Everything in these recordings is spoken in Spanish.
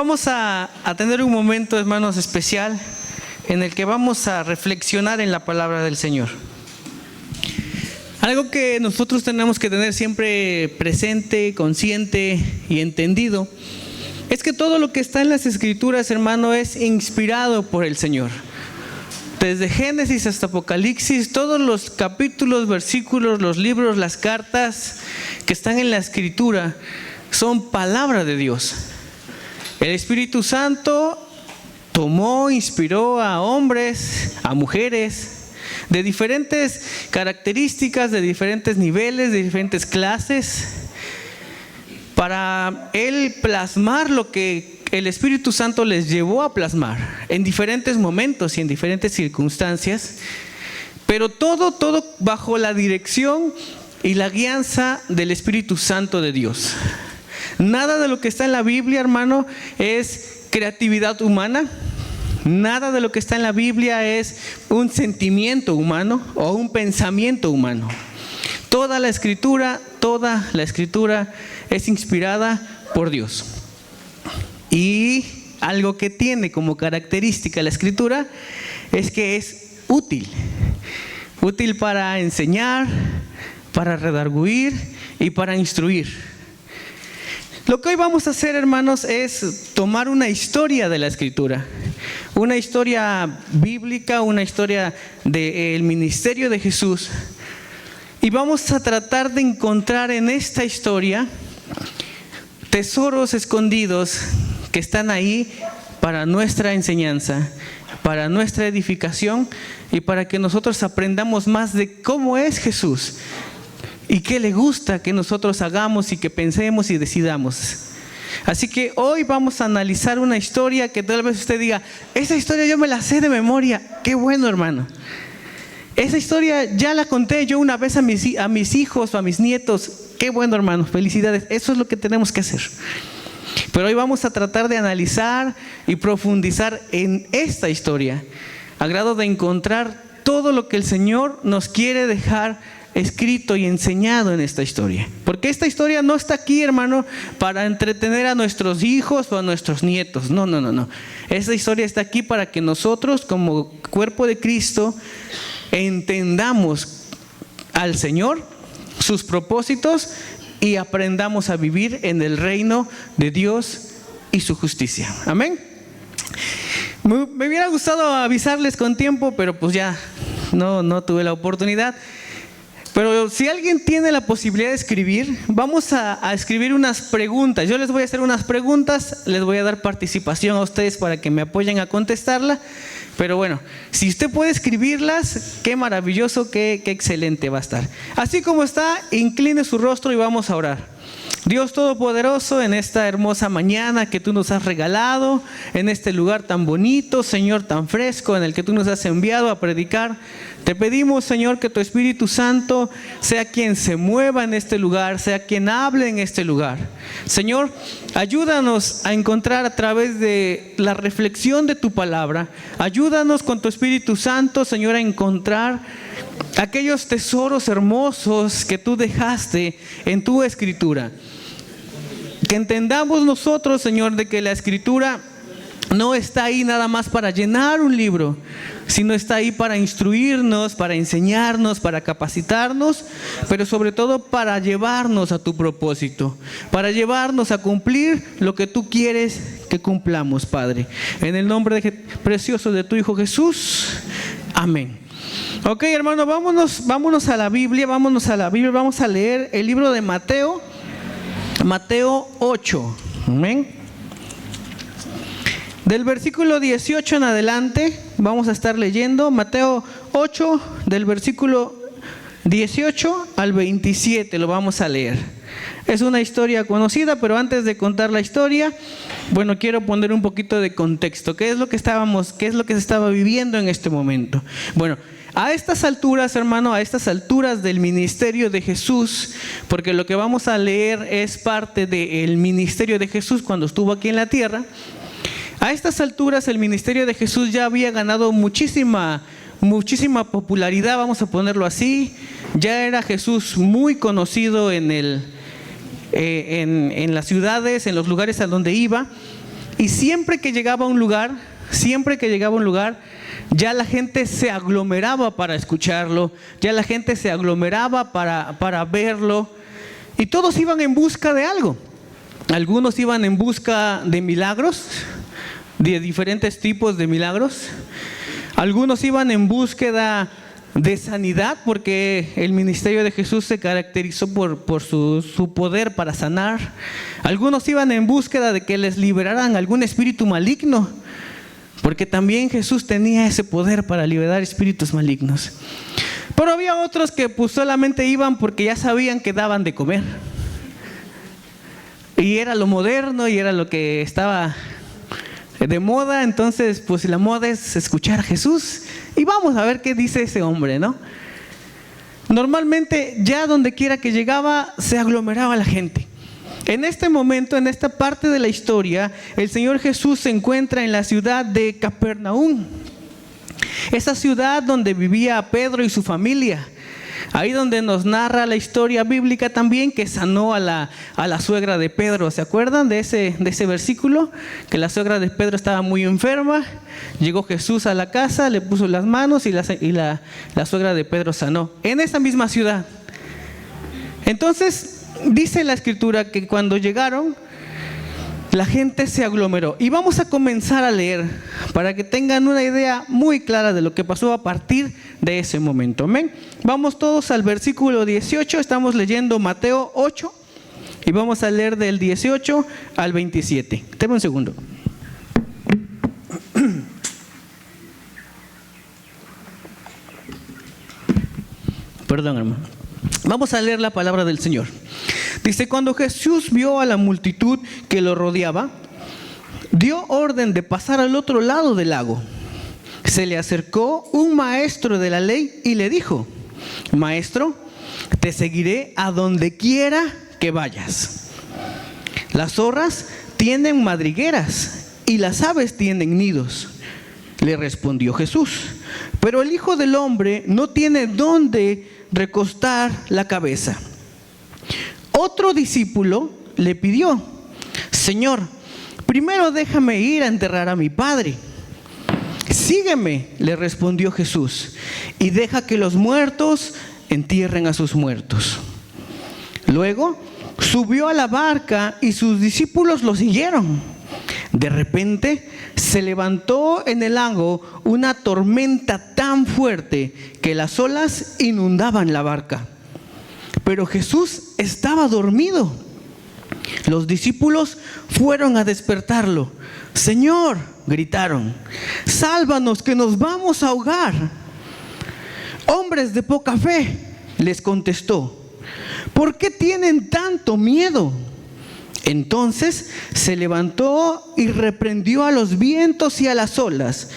Vamos a tener un momento, hermanos, especial en el que vamos a reflexionar en la palabra del Señor. Algo que nosotros tenemos que tener siempre presente, consciente y entendido es que todo lo que está en las Escrituras, hermano, es inspirado por el Señor. Desde Génesis hasta Apocalipsis, todos los capítulos, versículos, los libros, las cartas que están en la Escritura son palabra de Dios. El Espíritu Santo tomó, inspiró a hombres, a mujeres, de diferentes características, de diferentes niveles, de diferentes clases, para Él plasmar lo que el Espíritu Santo les llevó a plasmar en diferentes momentos y en diferentes circunstancias, pero todo bajo la dirección y la guianza del Espíritu Santo de Dios. Nada de lo que está en la Biblia, hermano, es creatividad humana. Nada de lo que está en la Biblia es un sentimiento humano o un pensamiento humano. Toda la Escritura es inspirada por Dios. Y algo que tiene como característica la Escritura es que es útil. Útil para enseñar, para redarguir y para instruir. Lo que hoy vamos a hacer, hermanos, es tomar una historia de la Escritura, una historia bíblica, una historia del ministerio de Jesús, y vamos a tratar de encontrar en esta historia tesoros escondidos que están ahí para nuestra enseñanza, para nuestra edificación y para que nosotros aprendamos más de cómo es Jesús y qué le gusta que nosotros hagamos y que pensemos y decidamos. Así que hoy vamos a analizar una historia que tal vez usted diga: esa historia yo me la sé de memoria. Qué bueno, hermano. Esa historia ya la conté yo una vez a mis hijos o a mis nietos. Qué bueno, hermano, felicidades. Eso es lo que tenemos que hacer. Pero hoy vamos a tratar de analizar y profundizar en esta historia, a grado de encontrar todo lo que el Señor nos quiere dejar escrito y enseñado en esta historia. Porque esta historia no está aquí, hermano, para entretener a nuestros hijos o a nuestros nietos. No. Esta historia está aquí para que nosotros, como cuerpo de Cristo, entendamos al Señor, sus propósitos, y aprendamos a vivir en el reino de Dios y su justicia. Amén. Me hubiera gustado avisarles con tiempo, pero pues ya no tuve la oportunidad. Pero si alguien tiene la posibilidad de escribir, vamos a escribir unas preguntas. Yo les voy a hacer unas preguntas, les voy a dar participación a ustedes para que me apoyen a contestarla. Pero bueno, si usted puede escribirlas, qué maravilloso, qué excelente va a estar. Así como está, incline su rostro y vamos a orar. Dios Todopoderoso, en esta hermosa mañana que tú nos has regalado, en este lugar tan bonito, Señor, tan fresco, en el que tú nos has enviado a predicar, te pedimos, Señor, que tu Espíritu Santo sea quien se mueva en este lugar, sea quien hable en este lugar. Señor, ayúdanos a encontrar a través de la reflexión de tu palabra, ayúdanos con tu Espíritu Santo, Señor, a encontrar aquellos tesoros hermosos que tú dejaste en tu Escritura. Que entendamos nosotros, Señor, de que la Escritura no está ahí nada más para llenar un libro, sino está ahí para instruirnos, para enseñarnos, para capacitarnos, pero sobre todo para llevarnos a tu propósito, para llevarnos a cumplir lo que tú quieres que cumplamos, Padre. En el nombre precioso de tu Hijo Jesús. Amén. Ok, hermano, vámonos a la Biblia, vamos a leer el libro de Mateo 8. Amén. Del versículo 18 en adelante vamos a estar leyendo Mateo 8, del versículo 18 al 27 lo vamos a leer. Es una historia conocida, pero antes de contar la historia, bueno, quiero poner un poquito de contexto. ¿Qué es lo que se estaba viviendo en este momento? Bueno, a estas alturas, hermano, a estas alturas del ministerio de Jesús, porque lo que vamos a leer es parte del ministerio de Jesús cuando estuvo aquí en la tierra. A estas alturas el ministerio de Jesús ya había ganado muchísima popularidad, vamos a ponerlo así. Ya era Jesús muy conocido en las ciudades, en los lugares a donde iba. Y siempre que llegaba a un lugar, ya la gente se aglomeraba para escucharlo, ya la gente se aglomeraba para verlo, y todos iban en busca de algo. Algunos iban en busca de milagros, de diferentes tipos de milagros. Algunos iban en búsqueda de sanidad, porque el ministerio de Jesús se caracterizó por su poder para sanar. Algunos iban en búsqueda de que les liberaran algún espíritu maligno, porque también Jesús tenía ese poder para liberar espíritus malignos. Pero había otros que pues solamente iban porque ya sabían que daban de comer, y era lo moderno y era lo que estaba de moda. Entonces pues la moda es escuchar a Jesús y vamos a ver qué dice ese hombre, ¿no? Normalmente ya donde quiera que llegaba se aglomeraba la gente. En este momento, en esta parte de la historia, el Señor Jesús se encuentra en la ciudad de Capernaum, esa ciudad donde vivía Pedro y su familia. Ahí donde nos narra la historia bíblica también, que sanó a la suegra de Pedro. ¿Se acuerdan de ese versículo? Que la suegra de Pedro estaba muy enferma. Llegó Jesús a la casa, le puso las manos y la suegra de Pedro sanó. En esa misma ciudad. Entonces, dice la Escritura que cuando llegaron, la gente se aglomeró. Y vamos a comenzar a leer para que tengan una idea muy clara de lo que pasó a partir de ese momento. Amén. Vamos todos al versículo 18. Estamos leyendo Mateo 8 y vamos a leer del 18 al 27. Deme un segundo. Perdón, hermano. Vamos a leer la palabra del Señor. Dice: cuando Jesús vio a la multitud que lo rodeaba, dio orden de pasar al otro lado del lago. Se le acercó un maestro de la ley y le dijo: Maestro, te seguiré a donde quiera que vayas. Las zorras tienen madrigueras y las aves tienen nidos. Le respondió Jesús: pero el Hijo del Hombre no tiene dónde recostar la cabeza. Otro discípulo le pidió: Señor, primero déjame ir a enterrar a mi padre. Sígueme, le respondió Jesús, y deja que los muertos entierren a sus muertos. Luego subió a la barca y sus discípulos lo siguieron. De repente se levantó en el lago una tormenta tan fuerte que las olas inundaban la barca. Pero Jesús estaba dormido. Los discípulos fueron a despertarlo. Señor, gritaron, sálvanos que nos vamos a ahogar. Hombres de poca fe, les contestó, ¿por qué tienen tanto miedo? Entonces se levantó y reprendió a los vientos y a las olas,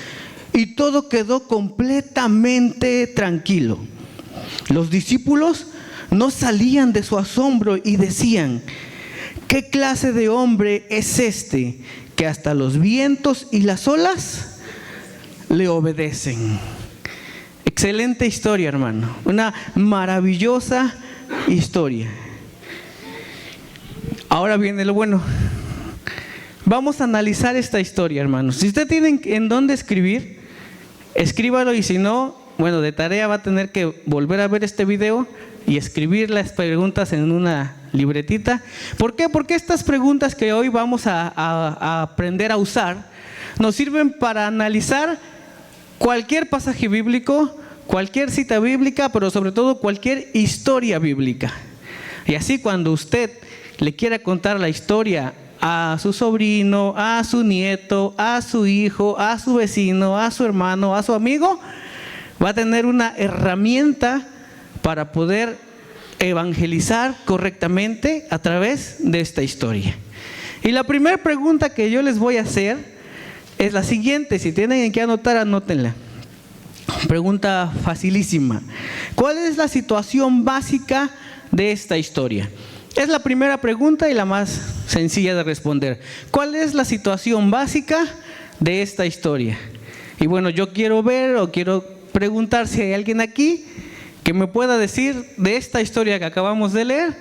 y todo quedó completamente tranquilo. Los discípulos no salían de su asombro y decían: ¿qué clase de hombre es este que hasta los vientos y las olas le obedecen? Excelente historia, hermano. Una maravillosa historia. Ahora viene lo bueno. Vamos a analizar esta historia, hermanos. Si usted tiene en dónde escribir, escríbalo, y si no, bueno, de tarea va a tener que volver a ver este video y escribir las preguntas en una libretita. ¿Por qué? Porque estas preguntas que hoy vamos a aprender a usar nos sirven para analizar cualquier pasaje bíblico, cualquier cita bíblica, pero sobre todo cualquier historia bíblica. Y así cuando usted le quiera contar la historia a su sobrino, a su nieto, a su hijo, a su vecino, a su hermano, a su amigo, va a tener una herramienta para poder evangelizar correctamente a través de esta historia. Y la primera pregunta que yo les voy a hacer es la siguiente. Si tienen que anotar, anótenla. Pregunta facilísima. ¿Cuál es la situación básica de esta historia? Es la primera pregunta y la más sencilla de responder. ¿Cuál es la situación básica de esta historia? Y bueno, yo quiero preguntar si hay alguien aquí que me pueda decir de esta historia que acabamos de leer,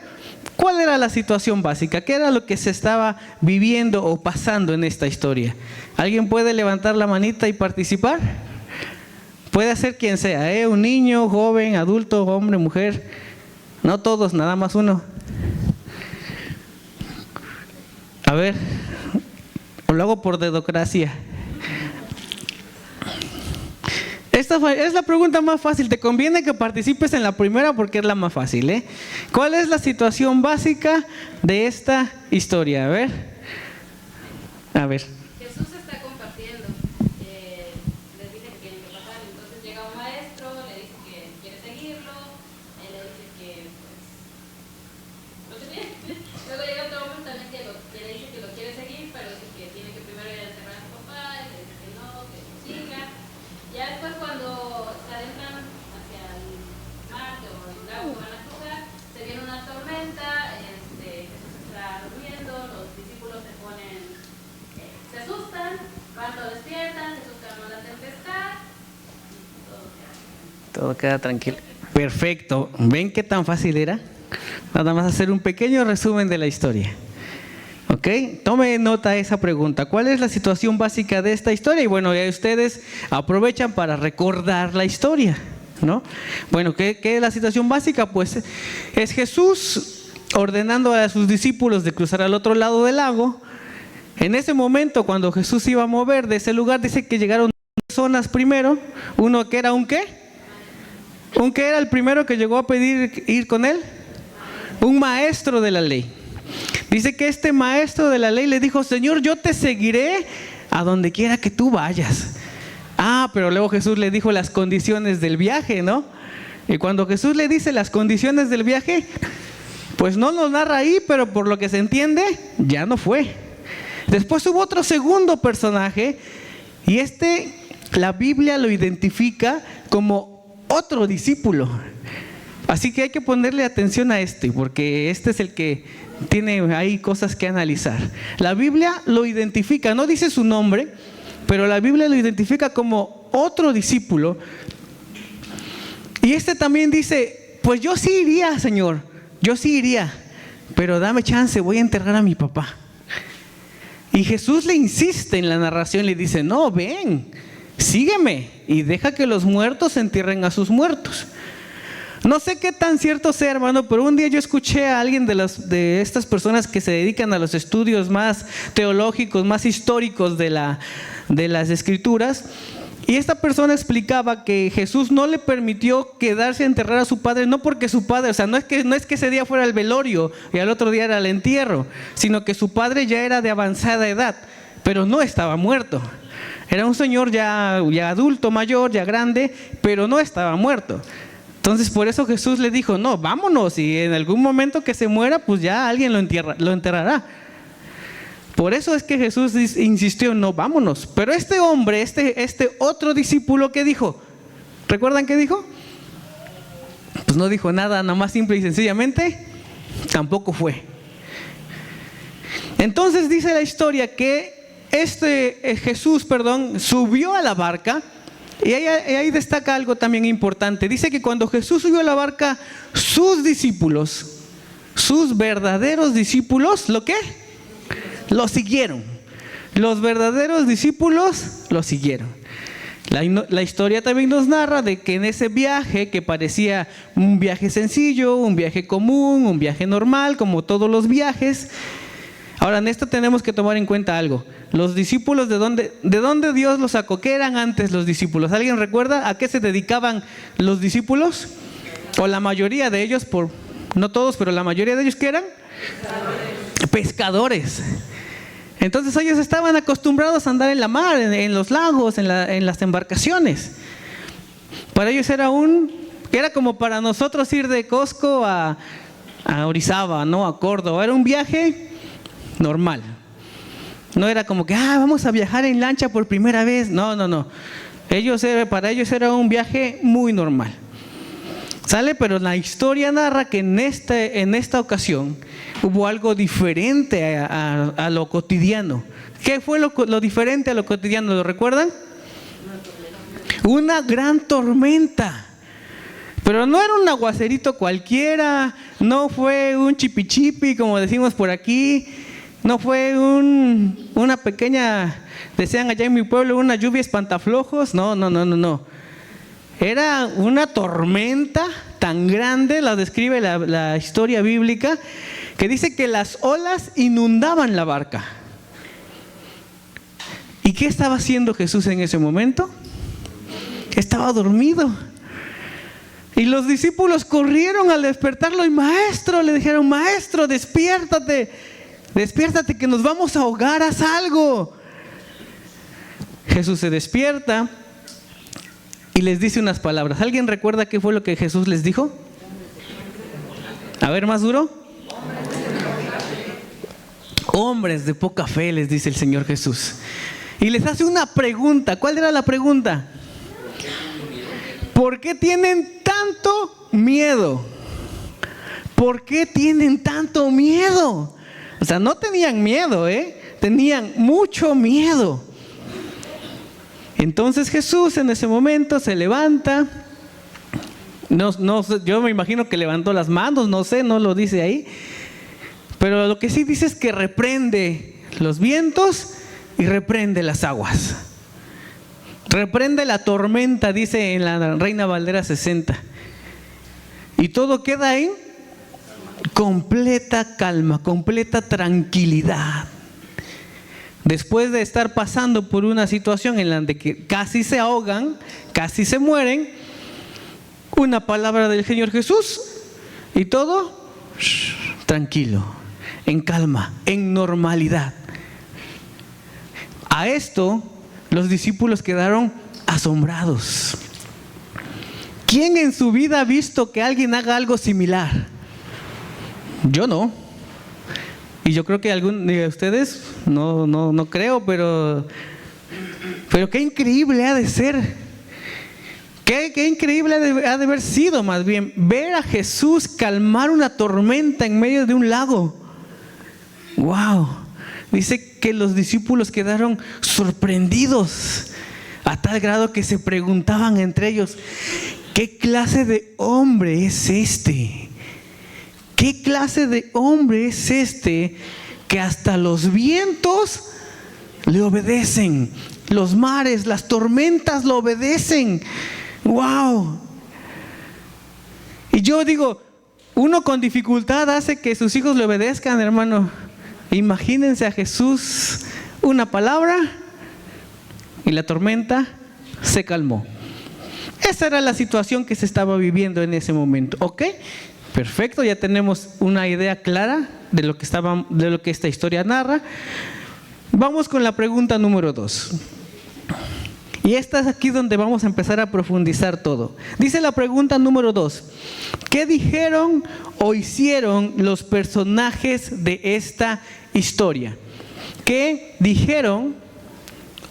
¿Cuál era la situación básica? ¿Qué era lo que se estaba viviendo o pasando en esta historia? ¿Alguien puede levantar la manita y participar? Puede ser quien sea, un niño, joven, adulto, hombre, mujer. No todos, nada más uno. A ver, o lo hago por dedocracia. Esta es la pregunta más fácil. Te conviene que participes en la primera porque es la más fácil, ¿eh? ¿Cuál es la situación básica de esta historia? A ver. Jesús está compartiendo. Les dice que tienen que pasar. Entonces llega un maestro, le dice que quiere seguirlo. Él le dice que, pues, lo que tiene. Luego llega otro hombre también que le dice que lo quiere seguir, pero dice que tiene que primero ir a enterrar a su papá. Y le dice que no siga. Ya después, cuando se adentran hacia el mar o el lago que van a cruzar, se viene una tormenta. Jesús está durmiendo, los discípulos se asustan, cuando despiertan, Jesús calma la tempestad, Todo queda tranquilo. Perfecto. ¿Ven qué tan fácil era? Nada más hacer un pequeño resumen de la historia. ¿Ok? Tome nota de esa pregunta. ¿Cuál es la situación básica de esta historia? Y bueno, ya ustedes aprovechan para recordar la historia, ¿no? Bueno, ¿qué es la situación básica? Pues es Jesús ordenando a sus discípulos de cruzar al otro lado del lago. En ese momento, cuando Jesús iba a mover de ese lugar, dice que llegaron dos personas primero. Uno que era un ¿qué? ¿Un qué era el primero que llegó a pedir ir con él? Un maestro de la ley. Dice que este maestro de la ley le dijo: Señor, yo te seguiré a donde quiera que tú vayas. Pero luego Jesús le dijo las condiciones del viaje, ¿no? Y cuando Jesús le dice las condiciones del viaje, pues no lo narra ahí, pero por lo que se entiende, ya no fue. Después hubo otro segundo personaje, y la Biblia lo identifica como otro discípulo. Así que hay que ponerle atención a porque este es el que tiene ahí cosas que analizar. La Biblia lo identifica, no dice su nombre, pero la Biblia lo identifica como otro discípulo. Y también dice: pues yo sí iría, Señor, yo sí iría, pero dame chance, voy a enterrar a mi papá. Y Jesús le insiste en la narración, le dice: no, ven, sígueme y deja que los muertos entierren a sus muertos. No sé qué tan cierto sea, hermano, pero un día yo escuché a alguien de estas personas que se dedican a los estudios más teológicos, más históricos de las escrituras, y esta persona explicaba que Jesús no le permitió quedarse a enterrar a su padre, no porque su padre, o sea, no es que ese día fuera el velorio y al otro día era el entierro, sino que su padre ya era de avanzada edad, pero no estaba muerto. Era un señor ya adulto, mayor, ya grande, pero no estaba muerto. Entonces por eso Jesús le dijo: no, vámonos, y en algún momento que se muera, pues ya alguien lo enterrará. Por eso es que Jesús insistió: no, vámonos. Pero este hombre, este otro discípulo, ¿qué dijo? ¿Recuerdan qué dijo? Pues no dijo nada, nada más simple y sencillamente tampoco fue. Entonces dice la historia que Jesús subió a la barca. Y ahí destaca algo también importante. Dice que cuando Jesús subió a la barca, sus discípulos, sus verdaderos discípulos, ¿lo qué? Lo siguieron. Los verdaderos discípulos lo siguieron. La historia también nos narra de que en ese viaje, que parecía un viaje sencillo, un viaje común, un viaje normal, como todos los viajes. Ahora, en esto tenemos que tomar en cuenta algo. Los discípulos, ¿de dónde Dios los sacó? ¿Qué eran antes los discípulos? ¿Alguien recuerda a qué se dedicaban los discípulos? O la mayoría de ellos, no todos, pero la mayoría de ellos, ¿qué eran? Pescadores. Entonces ellos estaban acostumbrados a andar en la mar, en los lagos, en las embarcaciones. Para ellos era como para nosotros ir de Costco a Orizaba, ¿no? A Córdoba. Era un viaje normal. No era como que vamos a viajar en lancha por primera vez. No. Para ellos era un viaje muy normal. ¿Sale? Pero la historia narra que en esta ocasión hubo algo diferente a lo cotidiano. ¿Qué fue lo diferente a lo cotidiano? ¿Lo recuerdan? Una gran tormenta. Pero no era un aguacerito cualquiera, no fue un chipichipi, como decimos por aquí, no fue una pequeña, decían allá en mi pueblo, una lluvia espantaflojos, no. Era una tormenta tan grande, la describe la historia bíblica, que dice que las olas inundaban la barca. ¿Y qué estaba haciendo Jesús en ese momento? Estaba dormido. Y los discípulos corrieron al despertarlo y maestro, le dijeron, maestro, despiértate que nos vamos a ahogar, haz algo. Jesús se despierta y les dice unas palabras. ¿Alguien recuerda qué fue lo que Jesús les dijo? A ver, más duro. Hombres de poca fe, les dice el Señor Jesús. Y les hace una pregunta. ¿Cuál era la pregunta? ¿Por qué tienen tanto miedo? ¿Por qué tienen tanto miedo? O sea, no tenían miedo, tenían mucho miedo. Entonces Jesús en ese momento se levanta. No, yo me imagino que levantó las manos, no sé, no lo dice ahí. Pero lo que sí dice es que reprende los vientos y reprende las aguas. Reprende la tormenta, dice en la Reina Valera 60. Y todo queda en completa calma, completa tranquilidad. Después de estar pasando por una situación en la que casi se ahogan, casi se mueren, una palabra del Señor Jesús y todo tranquilo, en calma, en normalidad. A esto los discípulos quedaron asombrados. ¿Quién en su vida ha visto que alguien haga algo similar? Yo no. Y yo creo que algunos de ustedes, no creo, pero qué increíble ha de ser. Qué increíble ha de haber sido más bien ver a Jesús calmar una tormenta en medio de un lago. ¡Wow! Dice que los discípulos quedaron sorprendidos a tal grado que se preguntaban entre ellos, ¿qué clase de hombre es este? ¿Qué clase de hombre es este que hasta los vientos le obedecen? Los mares, las tormentas lo obedecen. ¡Wow! Y yo digo, uno con dificultad hace que sus hijos le obedezcan, hermano. Imagínense a Jesús, una palabra y la tormenta se calmó. Esa era la situación que se estaba viviendo en ese momento. ¿Ok? Perfecto, ya tenemos una idea clara de lo que esta historia narra. Vamos con la pregunta número 2. Y esta es aquí donde vamos a empezar a profundizar todo. Dice la pregunta número 2. ¿Qué dijeron o hicieron los personajes de esta historia? ¿Qué dijeron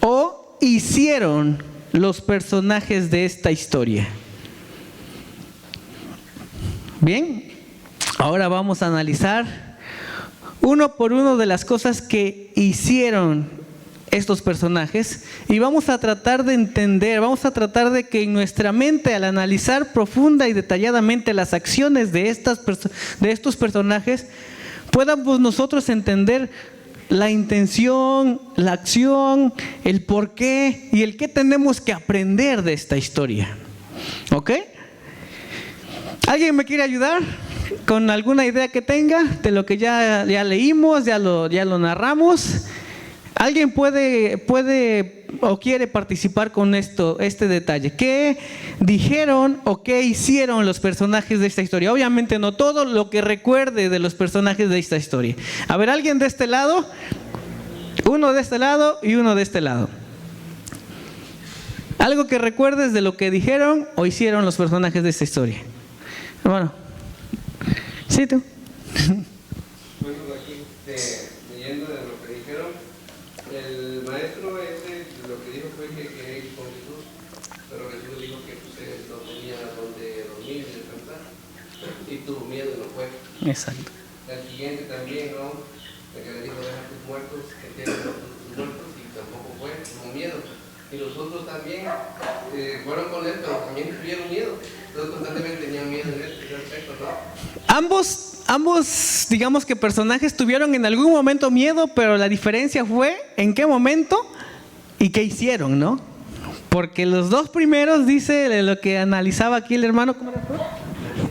o hicieron los personajes de esta historia? Bien, ahora vamos a analizar uno por uno de las cosas que hicieron estos personajes y vamos a tratar de entender, vamos a tratar de que en nuestra mente, al analizar profunda y detalladamente las acciones de estos personajes, podamos nosotros entender la intención, la acción, el por qué y el qué tenemos que aprender de esta historia. ¿Ok? ¿Alguien me quiere ayudar con alguna idea que tenga de lo que ya leímos, ya lo narramos? ¿Alguien puede o quiere participar con este detalle? ¿Qué dijeron o qué hicieron los personajes de esta historia? Obviamente no todo lo que recuerde de los personajes de esta historia. A ver, ¿alguien de este lado? Uno de este lado y uno de este lado. Algo que recuerdes de lo que dijeron o hicieron los personajes de esta historia. Bueno, sí, tú. Bueno, aquí leyendo de lo que dijeron, el maestro ese lo que dijo fue que quería ir con Jesús, pero Jesús dijo que pues, no tenía donde dormir y descansar, y tuvo miedo y no fue. Exacto. El siguiente también, ¿no? El que le dijo, deja tus muertos, que tienen tus muertos, y tampoco fue, tuvo miedo. y los otros también fueron con él, pero también tuvieron miedo. Entonces constantemente tenían miedo en ese aspecto, ¿no? Ambos, digamos que personajes tuvieron en algún momento miedo, pero la diferencia fue en qué momento y qué hicieron, ¿no? Porque los dos primeros, dice lo que analizaba aquí el hermano, ¿cómo era?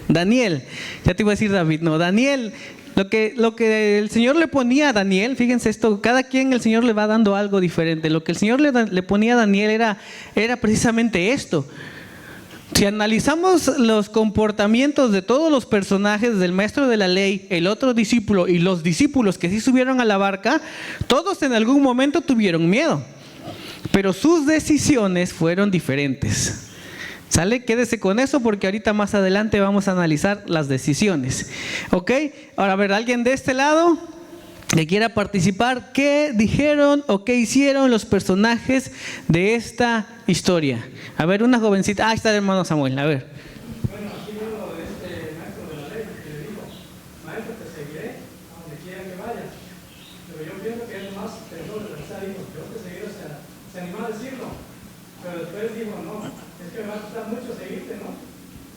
Daniel, ya te iba a decir David, no, Daniel, lo que el Señor le ponía a Daniel, fíjense esto, cada quien el Señor le va dando algo diferente. Lo que el Señor le ponía a Daniel era precisamente esto. Si analizamos los comportamientos de todos los personajes, del maestro de la ley, el otro discípulo y los discípulos que sí subieron a la barca, todos en algún momento tuvieron miedo, pero sus decisiones fueron diferentes. ¿Sale? Quédese con eso porque ahorita más adelante vamos a analizar las decisiones. ¿Ok? Ahora, a ver, ¿alguien de este lado que quiera participar? ¿Qué dijeron o qué hicieron los personajes de esta historia? A ver, una jovencita. Ah, está el hermano Samuel. A ver. Bueno, aquí veo este maestro de la ley que le dijo: maestro, te seguiré a donde quiera que vayas. Pero yo pienso que él más pensó de pensar, dijo: yo te seguiré, o sea, se animó a decirlo. Pero después dijo: no, es que me va a costar mucho seguirte, ¿no?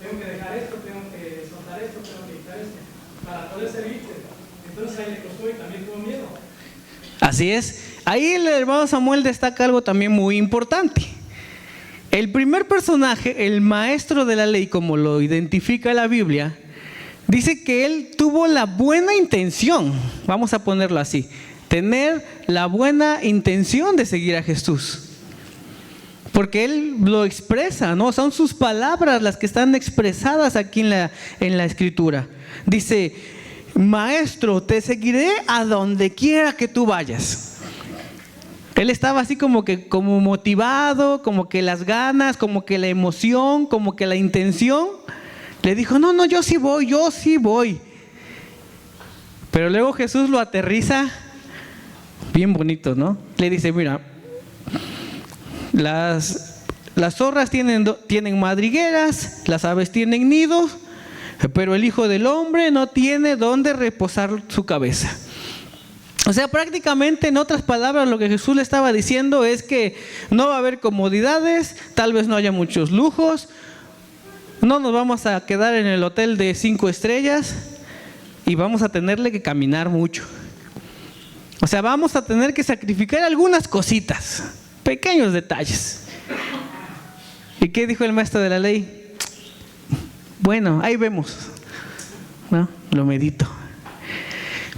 Tengo que dejar esto, tengo que soltar esto, tengo que quitar esto, para poder seguirte. Entonces ahí le costó y también tuvo miedo. Así es. Ahí el hermano Samuel destaca algo también muy importante. El primer personaje, el maestro de la ley, como lo identifica la Biblia, dice que él tuvo la buena intención, vamos a ponerlo así, tener la buena intención de seguir a Jesús. Porque él lo expresa, ¿no? Son sus palabras las que están expresadas aquí en la Escritura. Dice: maestro, te seguiré a donde quiera que tú vayas. Él estaba así como motivado, como que las ganas, como que la emoción, como que la intención. Le dijo: no, yo sí voy. Pero luego Jesús lo aterriza bien bonito, ¿no? Le dice: mira, las zorras tienen madrigueras, las aves tienen nidos, pero el Hijo del Hombre no tiene dónde reposar su cabeza. O sea, prácticamente, en otras palabras, lo que Jesús le estaba diciendo es que no va a haber comodidades, tal vez no haya muchos lujos, no nos vamos a quedar en el hotel de 5 estrellas y vamos a tenerle que caminar mucho. O sea, vamos a tener que sacrificar algunas cositas, pequeños detalles. ¿Y qué dijo el maestro de la ley? Bueno, ahí vemos, ¿no? Lo medito.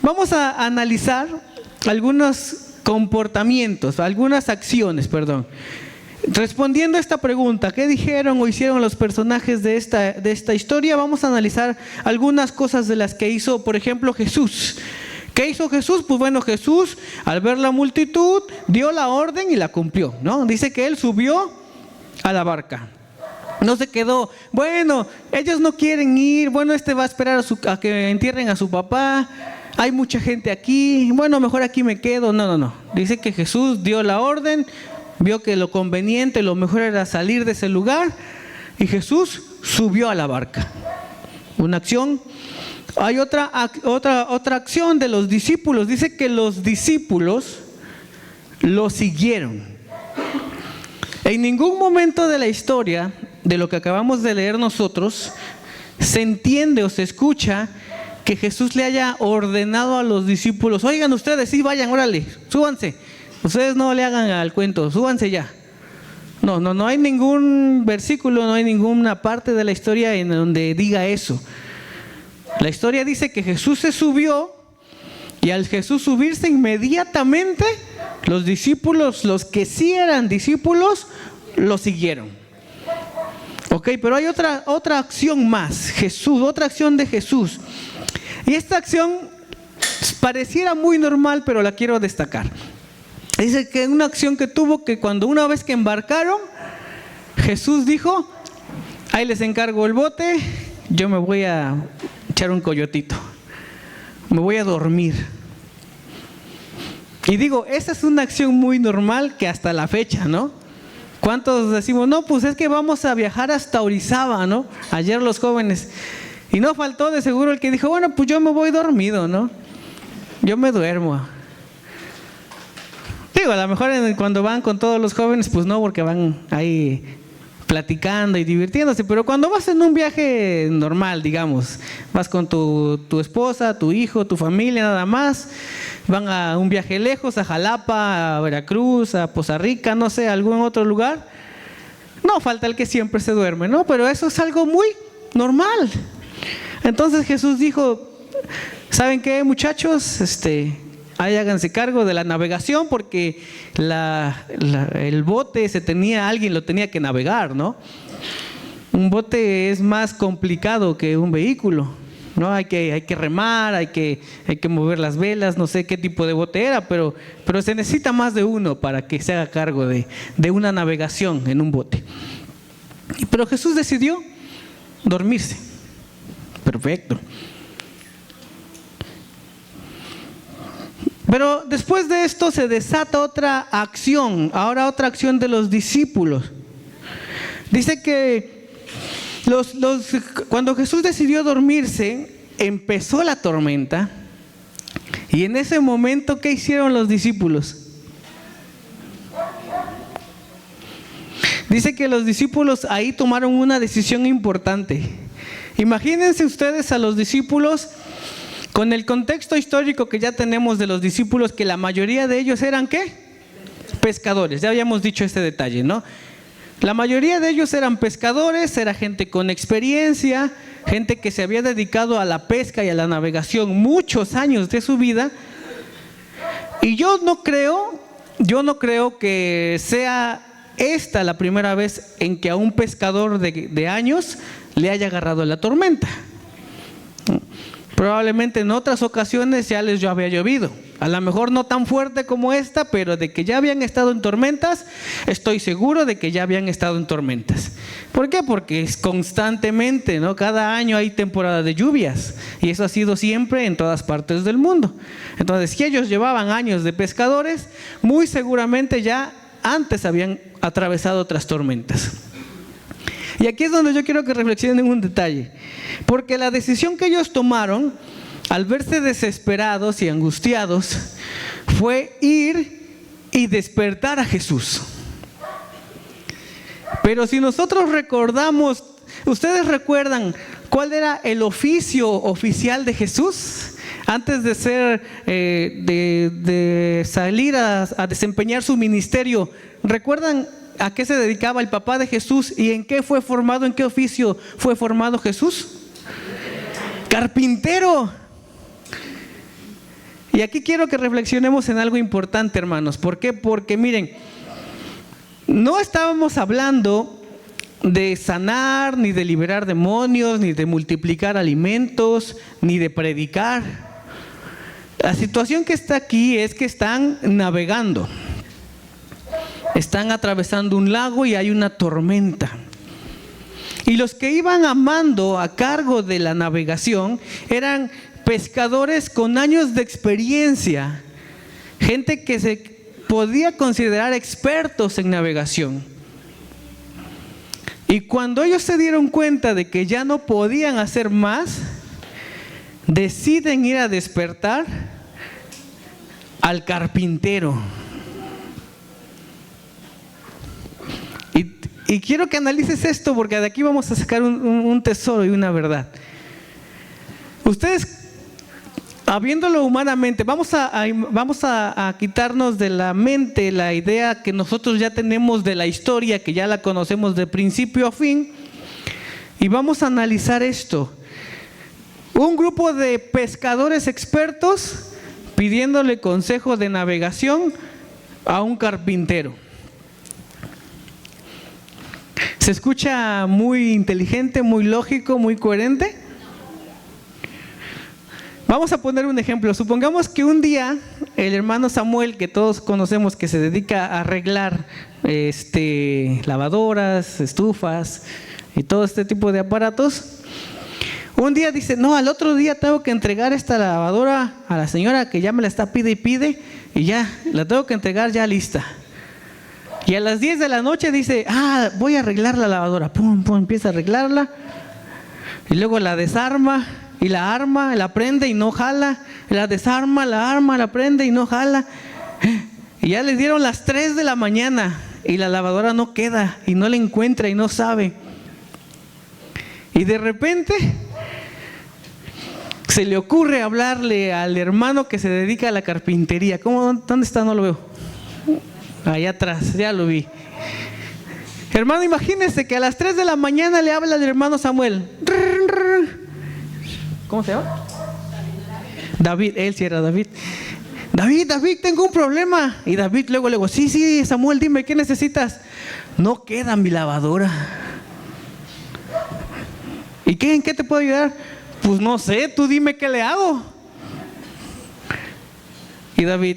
Vamos a analizar algunos comportamientos, algunas acciones, Respondiendo a esta pregunta, ¿qué dijeron o hicieron los personajes de esta historia? Vamos a analizar algunas cosas de las que hizo, por ejemplo, Jesús. ¿Qué hizo Jesús? Pues bueno, Jesús, al ver la multitud, dio la orden y la cumplió, ¿no? Dice que él subió a la barca. No se quedó, bueno, ellos no quieren ir, bueno, va a esperar a que entierren a su papá, hay mucha gente aquí, bueno, mejor aquí me quedo. No. Dice que Jesús dio la orden, vio que lo conveniente, lo mejor era salir de ese lugar, y Jesús subió a la barca. Una acción. Hay otra acción de los discípulos. Dice que los discípulos lo siguieron. En ningún momento de la historia, de lo que acabamos de leer nosotros, se entiende o se escucha que Jesús le haya ordenado a los discípulos: oigan ustedes, sí, vayan, órale, súbanse. Ustedes no le hagan al cuento, súbanse ya. No hay ningún versículo, no hay ninguna parte de la historia en donde diga eso. La historia dice que Jesús se subió, y al Jesús subirse, inmediatamente los discípulos, los que sí eran discípulos, lo siguieron. Ok, pero hay otra acción más. Otra acción de Jesús. Y esta acción pareciera muy normal, pero la quiero destacar. Dice que una acción que tuvo, que cuando una vez que embarcaron, Jesús dijo: ahí les encargo el bote, yo me voy a echar un coyotito, me voy a dormir. Y digo, esa es una acción muy normal que hasta la fecha, ¿no? ¿Cuántos decimos, no, pues es que vamos a viajar hasta Orizaba, ¿no? Ayer los jóvenes. Y no faltó de seguro el que dijo, bueno, pues yo me voy dormido, ¿no? Yo me duermo. Digo, a lo mejor cuando van con todos los jóvenes, pues no, porque van ahí platicando y divirtiéndose, pero cuando vas en un viaje normal, digamos, vas con tu esposa, tu hijo, tu familia nada más, van a un viaje lejos, a Jalapa, a Veracruz, a Poza Rica, no sé, a algún otro lugar, no falta el que siempre se duerme, ¿no? Pero eso es algo muy normal. Entonces Jesús dijo, ¿saben qué, muchachos? Ahí háganse cargo de la navegación, porque el bote alguien lo tenía que navegar, ¿no? Un bote es más complicado que un vehículo, ¿no? Hay que remar, hay que mover las velas, no sé qué tipo de bote era, pero se necesita más de uno para que se haga cargo de una navegación en un bote. Pero Jesús decidió dormirse. Perfecto. Pero después de esto se desata otra acción, ahora otra acción de los discípulos. Dice que cuando Jesús decidió dormirse, empezó la tormenta, y en ese momento, ¿qué hicieron los discípulos? Dice que los discípulos ahí tomaron una decisión importante. Imagínense ustedes a los discípulos con el contexto histórico que ya tenemos de los discípulos, que la mayoría de ellos eran ¿qué? Pescadores. Ya habíamos dicho este detalle, ¿no? La mayoría de ellos eran pescadores, era gente con experiencia, gente que se había dedicado a la pesca y a la navegación muchos años de su vida. Y yo no creo que sea esta la primera vez en que a un pescador de años le haya agarrado la tormenta. Probablemente en otras ocasiones ya les había llovido, a lo mejor no tan fuerte como esta, pero de que ya habían estado en tormentas, estoy seguro de que ya habían estado en tormentas. ¿Por qué? Porque es constantemente, ¿no? Cada año hay temporada de lluvias, y eso ha sido siempre en todas partes del mundo. Entonces, si ellos llevaban años de pescadores, muy seguramente ya antes habían atravesado otras tormentas. Y aquí es donde yo quiero que reflexionen en un detalle, porque la decisión que ellos tomaron al verse desesperados y angustiados fue ir y despertar a Jesús. Pero si nosotros recordamos, ¿ustedes recuerdan cuál era el oficio oficial de Jesús? Antes de ser, de salir a desempeñar su ministerio, ¿recuerdan a qué se dedicaba el papá de Jesús y en qué oficio fue formado Jesús? Carpintero. Y aquí quiero que reflexionemos en algo importante, hermanos. ¿Por qué? Porque miren, no estábamos hablando de sanar, ni de liberar demonios, ni de multiplicar alimentos, ni de predicar. La situación que está aquí es que están navegando. Están atravesando un lago y hay una tormenta. Y los que iban a mando a cargo de la navegación eran pescadores con años de experiencia, gente que se podía considerar expertos en navegación. Y cuando ellos se dieron cuenta de que ya no podían hacer más, deciden ir a despertar al carpintero. Y quiero que analices esto, porque de aquí vamos a sacar un tesoro y una verdad. Ustedes, habiéndolo humanamente, vamos a quitarnos de la mente la idea que nosotros ya tenemos de la historia, que ya la conocemos de principio a fin, y vamos a analizar esto. Un grupo de pescadores expertos pidiéndole consejo de navegación a un carpintero. ¿Se escucha muy inteligente, muy lógico, muy coherente? Vamos a poner un ejemplo. Supongamos que un día el hermano Samuel, que todos conocemos, que se dedica a arreglar lavadoras, estufas y todo este tipo de aparatos, un día dice, no, al otro día tengo que entregar esta lavadora a la señora que ya me la está pide y pide, y ya, la tengo que entregar ya lista. Y a las 10 de la noche dice, voy a arreglar la lavadora. Pum, pum, empieza a arreglarla. Y luego la desarma y la arma, la prende y no jala. La desarma, la arma, la prende y no jala. Y ya le dieron las 3 de la mañana y la lavadora no queda y no la encuentra y no sabe. Y de repente se le ocurre hablarle al hermano que se dedica a la carpintería. ¿Dónde está? No lo veo. Allá atrás, ya lo vi. Hermano, imagínese que a las 3 de la mañana le habla al hermano Samuel. ¿Cómo se llama? David, él sí era David. David, tengo un problema. Y David luego, sí, Samuel, dime, ¿qué necesitas? No queda mi lavadora. ¿Y en qué te puedo ayudar? Pues no sé, tú dime qué le hago. Y David,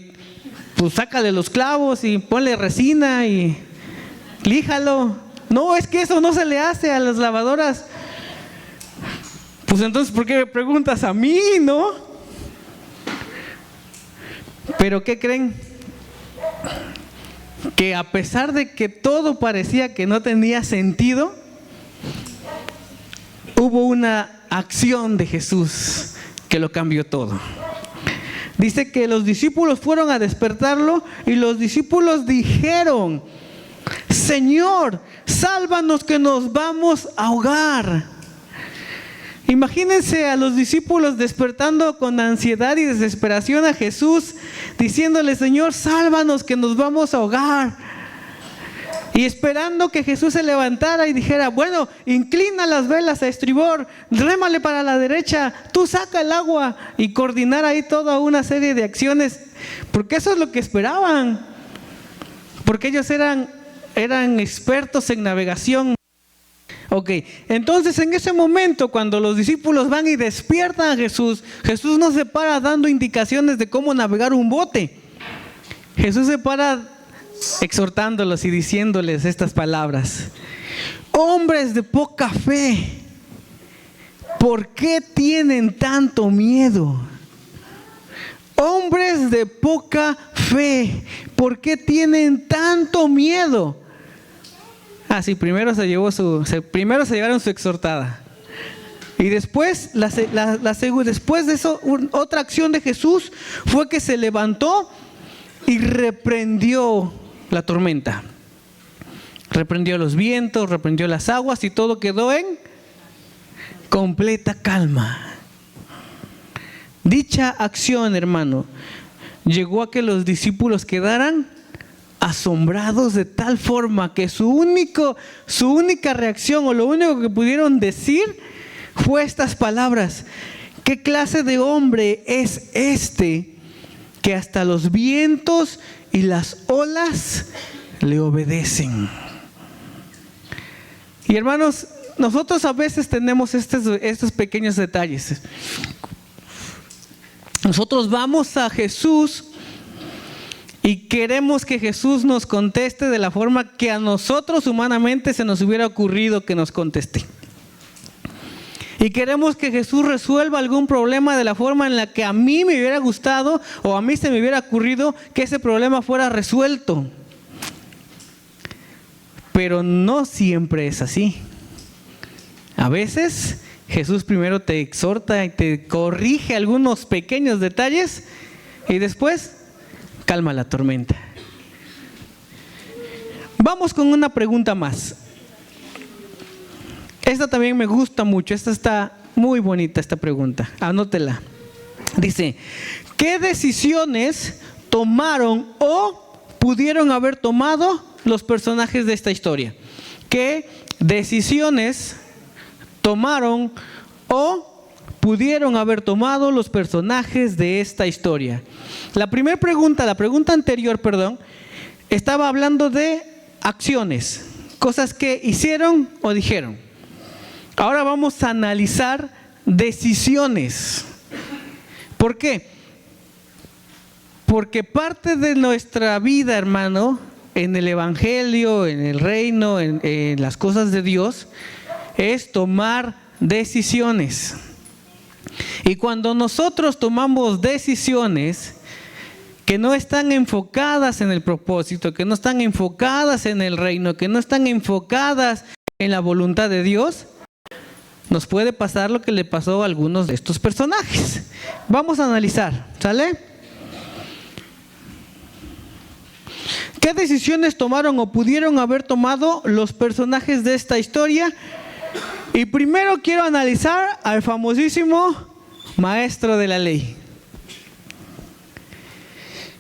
pues sácale los clavos y ponle resina y líjalo. No, es que eso no se le hace a las lavadoras. Pues entonces, ¿por qué me preguntas a mí, no? Pero ¿qué creen? Que a pesar de que todo parecía que no tenía sentido, hubo una acción de Jesús que lo cambió todo. Dice que los discípulos fueron a despertarlo y los discípulos dijeron: Señor, sálvanos que nos vamos a ahogar. Imagínense a los discípulos despertando con ansiedad y desesperación a Jesús, diciéndole: Señor, sálvanos que nos vamos a ahogar. Y esperando que Jesús se levantara y dijera: bueno, inclina las velas a estribor, rémale para la derecha, tú saca el agua, y coordinar ahí toda una serie de acciones, porque eso es lo que esperaban, porque ellos eran expertos en navegación. Ok, entonces en ese momento cuando los discípulos van y despiertan a Jesús, Jesús no se para dando indicaciones de cómo navegar un bote. Jesús se para exhortándolos y diciéndoles estas palabras: hombres de poca fe, ¿por qué tienen tanto miedo? Hombres de poca fe, ¿por qué tienen tanto miedo? Sí, primero se llevaron su exhortada. Y después, después de eso, otra acción de Jesús fue que se levantó y reprendió la tormenta. Reprendió los vientos, reprendió las aguas y todo quedó en completa calma. Dicha acción, hermano, llegó a que los discípulos quedaran asombrados de tal forma que su única reacción o lo único que pudieron decir fue estas palabras: ¿qué clase de hombre es este que hasta los vientos y las olas le obedecen? Y hermanos, nosotros a veces tenemos estos pequeños detalles. Nosotros vamos a Jesús y queremos que Jesús nos conteste de la forma que a nosotros humanamente se nos hubiera ocurrido que nos conteste. Y queremos que Jesús resuelva algún problema de la forma en la que a mí me hubiera gustado o a mí se me hubiera ocurrido que ese problema fuera resuelto. Pero no siempre es así. A veces Jesús primero te exhorta y te corrige algunos pequeños detalles y después calma la tormenta. Vamos con una pregunta más. Esta también me gusta mucho. Esta está muy bonita, esta pregunta. Anótela. Dice: ¿qué decisiones tomaron o pudieron haber tomado los personajes de esta historia? ¿Qué decisiones tomaron o pudieron haber tomado los personajes de esta historia? La pregunta anterior, estaba hablando de acciones, cosas que hicieron o dijeron. Ahora vamos a analizar decisiones. ¿Por qué? Porque parte de nuestra vida, hermano, en el evangelio, en el reino, en las cosas de Dios, es tomar decisiones. Y cuando nosotros tomamos decisiones que no están enfocadas en el propósito, que no están enfocadas en el reino, que no están enfocadas en la voluntad de Dios, nos puede pasar lo que le pasó a algunos de estos personajes. Vamos a analizar, ¿sale? ¿Qué decisiones tomaron o pudieron haber tomado los personajes de esta historia? Y primero quiero analizar al famosísimo maestro de la ley.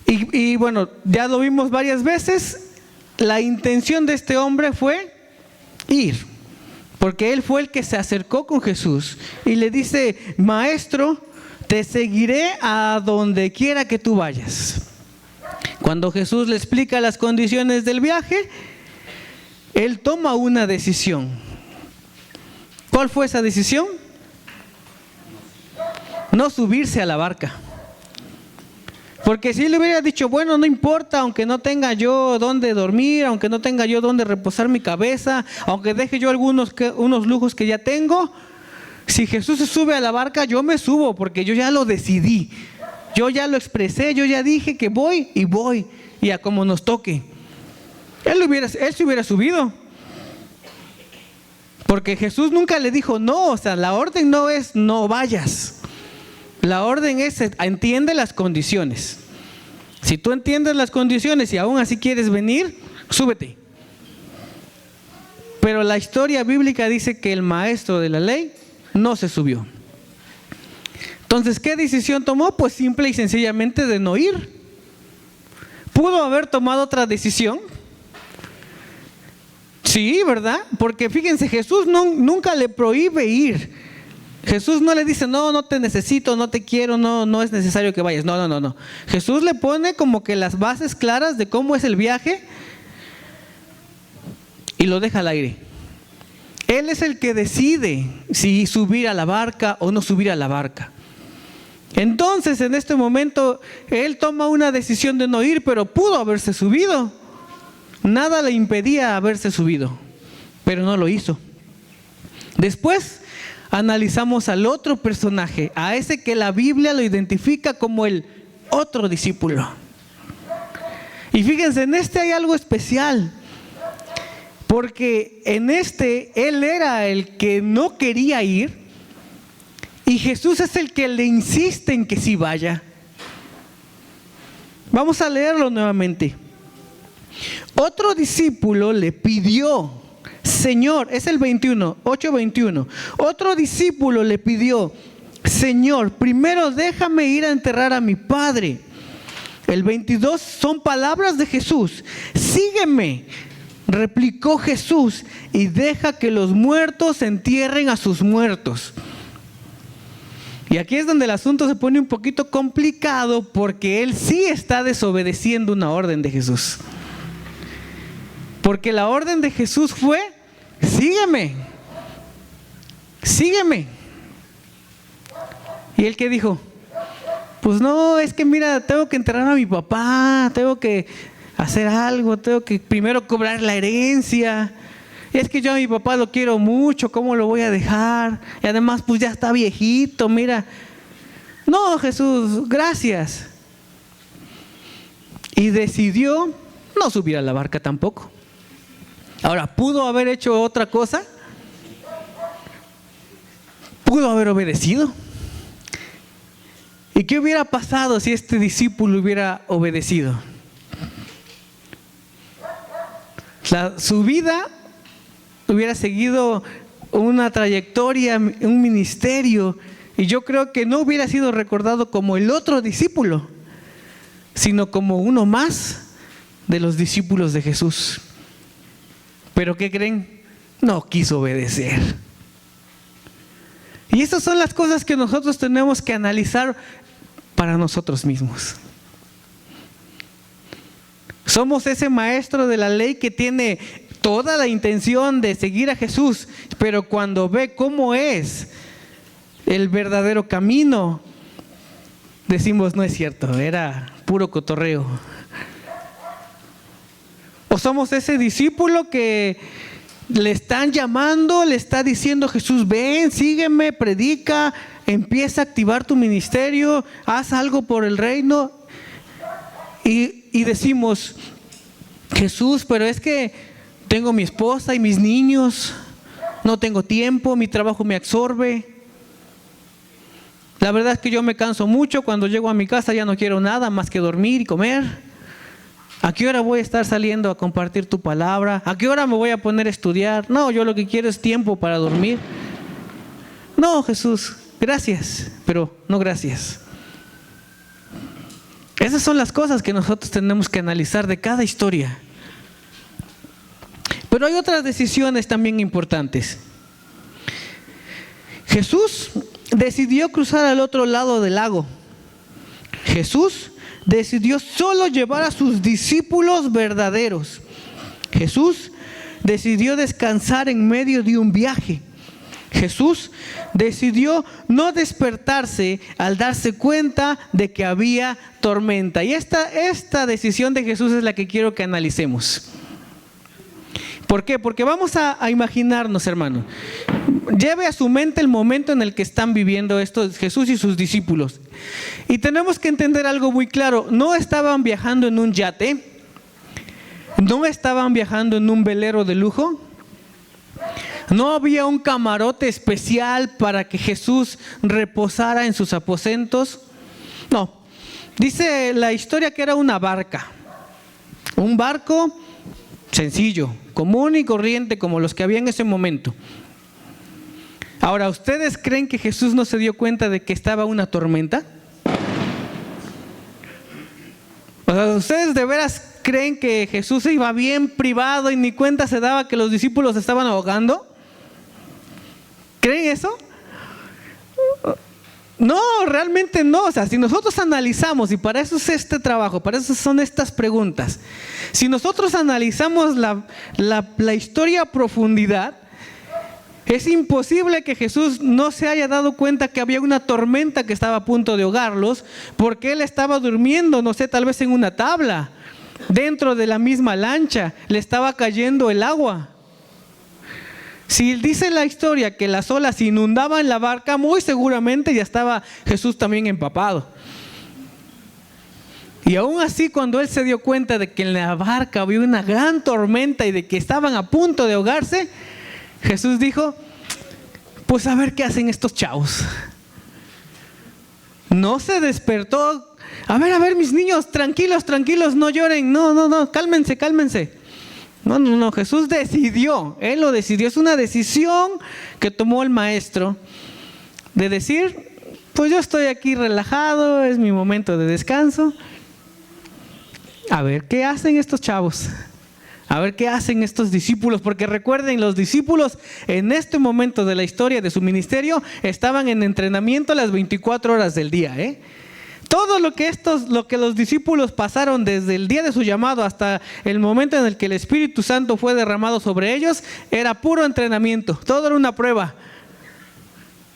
Y bueno, ya lo vimos varias veces. La intención de este hombre fue ir, porque él fue el que se acercó con Jesús y le dice: maestro, te seguiré a donde quiera que tú vayas. Cuando Jesús le explica las condiciones del viaje, él toma una decisión. ¿Cuál fue esa decisión? No subirse a la barca. Porque si le hubiera dicho, bueno, no importa, aunque no tenga yo dónde dormir, aunque no tenga yo dónde reposar mi cabeza, aunque deje yo unos lujos que ya tengo, si Jesús se sube a la barca, yo me subo, porque yo ya lo decidí, yo ya lo expresé, yo ya dije que voy, y a como nos toque. Él se hubiera subido, porque Jesús nunca le dijo no. O sea, la orden no es no vayas. La orden es: entiende las condiciones. Si tú entiendes las condiciones y aún así quieres venir, súbete. Pero la historia bíblica dice que el maestro de la ley no se subió. Entonces, ¿qué decisión tomó? Pues simple y sencillamente de no ir. ¿Pudo haber tomado otra decisión? Sí, ¿verdad? Porque fíjense, Jesús nunca le prohíbe ir. Jesús no le dice, no te necesito, no te quiero, no es necesario que vayas. No. Jesús le pone como que las bases claras de cómo es el viaje y lo deja al aire. Él es el que decide si subir a la barca o no subir a la barca. Entonces, en este momento, él toma una decisión de no ir, pero pudo haberse subido. Nada le impedía haberse subido, pero no lo hizo. Después analizamos al otro personaje, a ese que la Biblia lo identifica como el otro discípulo. Y fíjense, en este hay algo especial, porque en este él era el que no quería ir y Jesús es el que le insiste en que sí vaya. Vamos a leerlo nuevamente. Otro discípulo le pidió: Señor, es el 8:21. Otro discípulo le pidió: Señor, primero déjame ir a enterrar a mi padre. El 22 son palabras de Jesús. Sígueme, replicó Jesús, y deja que los muertos entierren a sus muertos. Y aquí es donde el asunto se pone un poquito complicado, porque él sí está desobedeciendo una orden de Jesús. Porque la orden de Jesús fue: sígueme. ¿Y él qué dijo? Pues no, es que mira, tengo que enterrar a mi papá, tengo que hacer algo, tengo que primero cobrar la herencia. Es que yo a mi papá lo quiero mucho, ¿cómo lo voy a dejar? Y además pues ya está viejito, mira. No, Jesús, gracias. Y decidió no subir a la barca tampoco. Ahora, ¿pudo haber hecho otra cosa? Pudo haber obedecido. ¿Y qué hubiera pasado si este discípulo hubiera obedecido? Su vida hubiera seguido una trayectoria, un ministerio, y yo creo que no hubiera sido recordado como el otro discípulo, sino como uno más de los discípulos de Jesús. ¿Pero qué creen? No quiso obedecer. Y estas son las cosas que nosotros tenemos que analizar para nosotros mismos. Somos ese maestro de la ley que tiene toda la intención de seguir a Jesús, pero cuando ve cómo es el verdadero camino, decimos, no es cierto, era puro cotorreo. O somos ese discípulo que le están llamando, le está diciendo Jesús, ven, sígueme, predica, empieza a activar tu ministerio, haz algo por el reino. Y decimos, Jesús, pero es que tengo mi esposa y mis niños, no tengo tiempo, mi trabajo me absorbe. La verdad es que yo me canso mucho, cuando llego a mi casa ya no quiero nada más que dormir y comer. ¿A qué hora voy a estar saliendo a compartir tu palabra? ¿A qué hora me voy a poner a estudiar? No, yo lo que quiero es tiempo para dormir. No, Jesús, gracias, pero no gracias. Esas son las cosas que nosotros tenemos que analizar de cada historia. Pero hay otras decisiones también importantes. Jesús decidió cruzar al otro lado del lago. Jesús decidió solo llevar a sus discípulos verdaderos. Jesús decidió descansar en medio de un viaje. Jesús decidió no despertarse al darse cuenta de que había tormenta. Y esta decisión de Jesús es la que quiero que analicemos. ¿Por qué? Porque vamos a imaginarnos, hermano. Lleve a su mente el momento en el que están viviendo esto Jesús y sus discípulos. Y tenemos que entender algo muy claro. No estaban viajando en un yate. No estaban viajando en un velero de lujo. No había un camarote especial para que Jesús reposara en sus aposentos. No. Dice la historia que era una barca. Un barco sencillo, común y corriente como los que había en ese momento. Ahora, ¿ustedes creen que Jesús no se dio cuenta de que estaba una tormenta? O sea, ¿ustedes de veras creen que Jesús iba bien privado y ni cuenta se daba que los discípulos se estaban ahogando? ¿Creen eso? No, realmente no. O sea, si nosotros analizamos, y para eso es este trabajo, para eso son estas preguntas. Si nosotros analizamos la historia a profundidad, es imposible que Jesús no se haya dado cuenta que había una tormenta que estaba a punto de ahogarlos, porque Él estaba durmiendo, no sé, tal vez en una tabla, dentro de la misma lancha, le estaba cayendo el agua. Si dice la historia que las olas inundaban la barca, muy seguramente ya estaba Jesús también empapado. Y aún así, cuando Él se dio cuenta de que en la barca había una gran tormenta y de que estaban a punto de ahogarse, Jesús dijo, pues a ver qué hacen estos chavos. No se despertó. A ver, mis niños, tranquilos, no lloren. No, cálmense. No, Jesús decidió, Él lo decidió. Es una decisión que tomó el maestro de decir, pues yo estoy aquí relajado, es mi momento de descanso. A ver qué hacen estos chavos, a ver qué hacen estos discípulos, porque recuerden, los discípulos en este momento de la historia de su ministerio estaban en entrenamiento las 24 horas del día, Todo lo que los discípulos pasaron desde el día de su llamado hasta el momento en el que el Espíritu Santo fue derramado sobre ellos, era puro entrenamiento, todo era una prueba.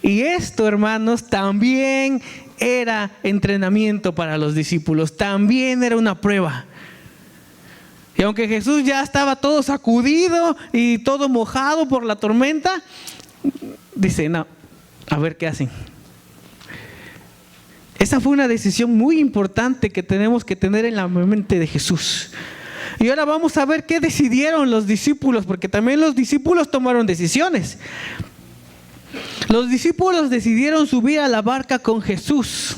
Y esto, hermanos, también era entrenamiento para los discípulos, también era una prueba. Y aunque Jesús ya estaba todo sacudido y todo mojado por la tormenta, dice, no, a ver qué hacen. Esa fue una decisión muy importante que tenemos que tener en la mente de Jesús. Y ahora vamos a ver qué decidieron los discípulos, porque también los discípulos tomaron decisiones. Los discípulos decidieron subir a la barca con Jesús.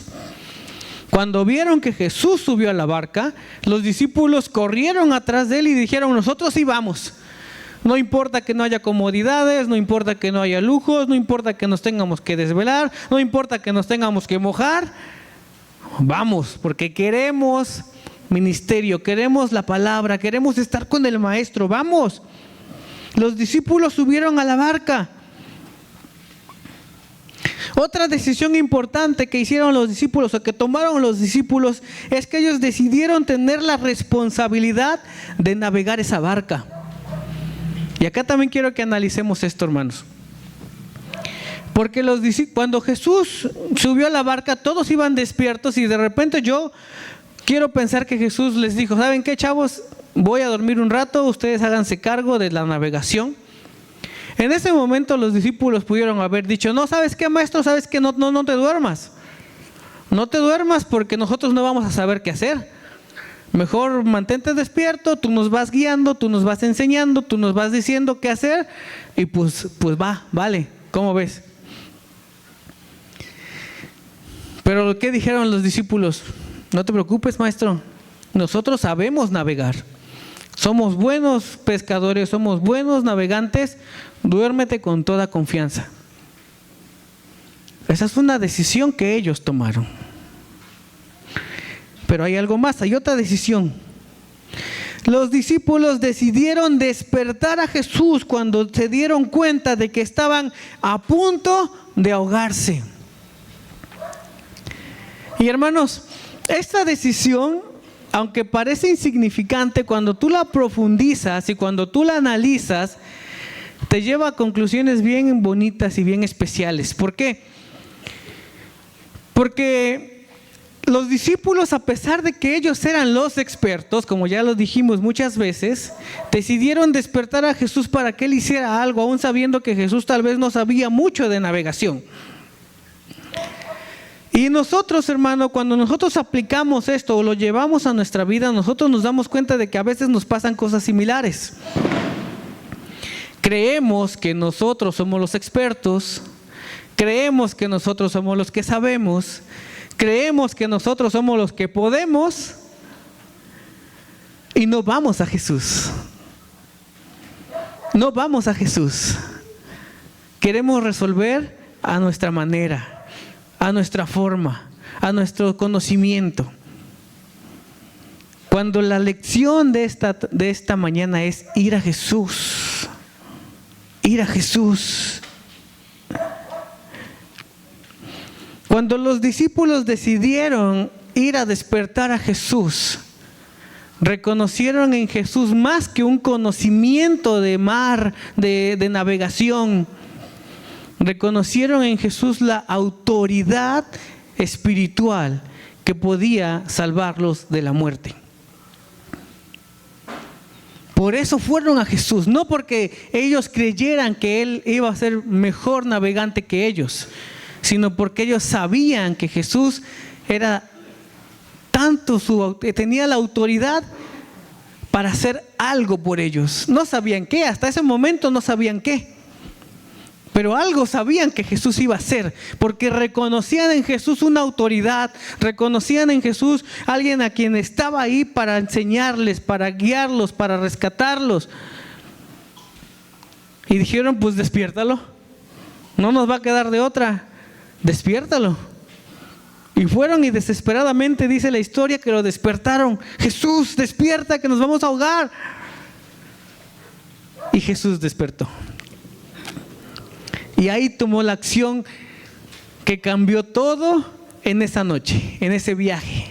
Cuando vieron que Jesús subió a la barca, los discípulos corrieron atrás de Él y dijeron, nosotros sí vamos. No importa que no haya comodidades, no importa que no haya lujos, no importa que nos tengamos que desvelar, no importa que nos tengamos que mojar. Vamos, porque queremos ministerio, queremos la palabra, queremos estar con el maestro, vamos. Los discípulos subieron a la barca. Otra decisión importante que hicieron los discípulos, o que tomaron los discípulos, es que ellos decidieron tener la responsabilidad de navegar esa barca. Y acá también quiero que analicemos esto, hermanos. Porque cuando Jesús subió a la barca, todos iban despiertos y de repente yo quiero pensar que Jesús les dijo, ¿saben qué, chavos? Voy a dormir un rato, ustedes háganse cargo de la navegación. En ese momento los discípulos pudieron haber dicho, no, ¿sabes qué, maestro? ¿Sabes qué? No te duermas. No te duermas porque nosotros no vamos a saber qué hacer. Mejor mantente despierto, tú nos vas guiando, tú nos vas enseñando, tú nos vas diciendo qué hacer y pues vale, ¿cómo ves? Pero ¿qué dijeron los discípulos? No te preocupes, maestro, Nosotros sabemos navegar. Somos buenos pescadores, somos buenos navegantes. Duérmete con toda confianza. Esa es una decisión que ellos tomaron. Pero hay algo más, hay otra decisión. Los discípulos decidieron despertar a Jesús cuando se dieron cuenta de que estaban a punto de ahogarse. Y hermanos, esta decisión, aunque parece insignificante, cuando tú la profundizas y cuando tú la analizas, te lleva a conclusiones bien bonitas y bien especiales. ¿Por qué? Porque los discípulos, a pesar de que ellos eran los expertos, como ya lo dijimos muchas veces, decidieron despertar a Jesús para que Él hiciera algo, aún sabiendo que Jesús tal vez no sabía mucho de navegación. Y nosotros, hermano, cuando nosotros aplicamos esto o lo llevamos a nuestra vida, nosotros nos damos cuenta de que a veces nos pasan cosas similares. Creemos que nosotros somos los expertos, creemos que nosotros somos los que sabemos, creemos que nosotros somos los que podemos y no vamos a Jesús. No vamos a Jesús. Queremos resolver a nuestra manera, a nuestra forma, a nuestro conocimiento. Cuando la lección de esta mañana es ir a Jesús. Ir a Jesús. Cuando los discípulos decidieron ir a despertar a Jesús, reconocieron en Jesús más que un conocimiento de mar, de navegación. Reconocieron en Jesús la autoridad espiritual que podía salvarlos de la muerte. Por eso fueron a Jesús, no porque ellos creyeran que Él iba a ser mejor navegante que ellos, sino porque ellos sabían que Jesús era tenía la autoridad para hacer algo por ellos. No sabían qué, hasta ese momento no sabían qué. Pero algo sabían que Jesús iba a hacer, porque reconocían en Jesús una autoridad, reconocían en Jesús alguien a quien estaba ahí para enseñarles, para guiarlos, para rescatarlos. Y dijeron, pues despiértalo, no nos va a quedar de otra, despiértalo. Y fueron y desesperadamente dice la historia que lo despertaron. Jesús, despierta, que nos vamos a ahogar. Y Jesús despertó. Y ahí tomó la acción que cambió todo en esa noche, en ese viaje.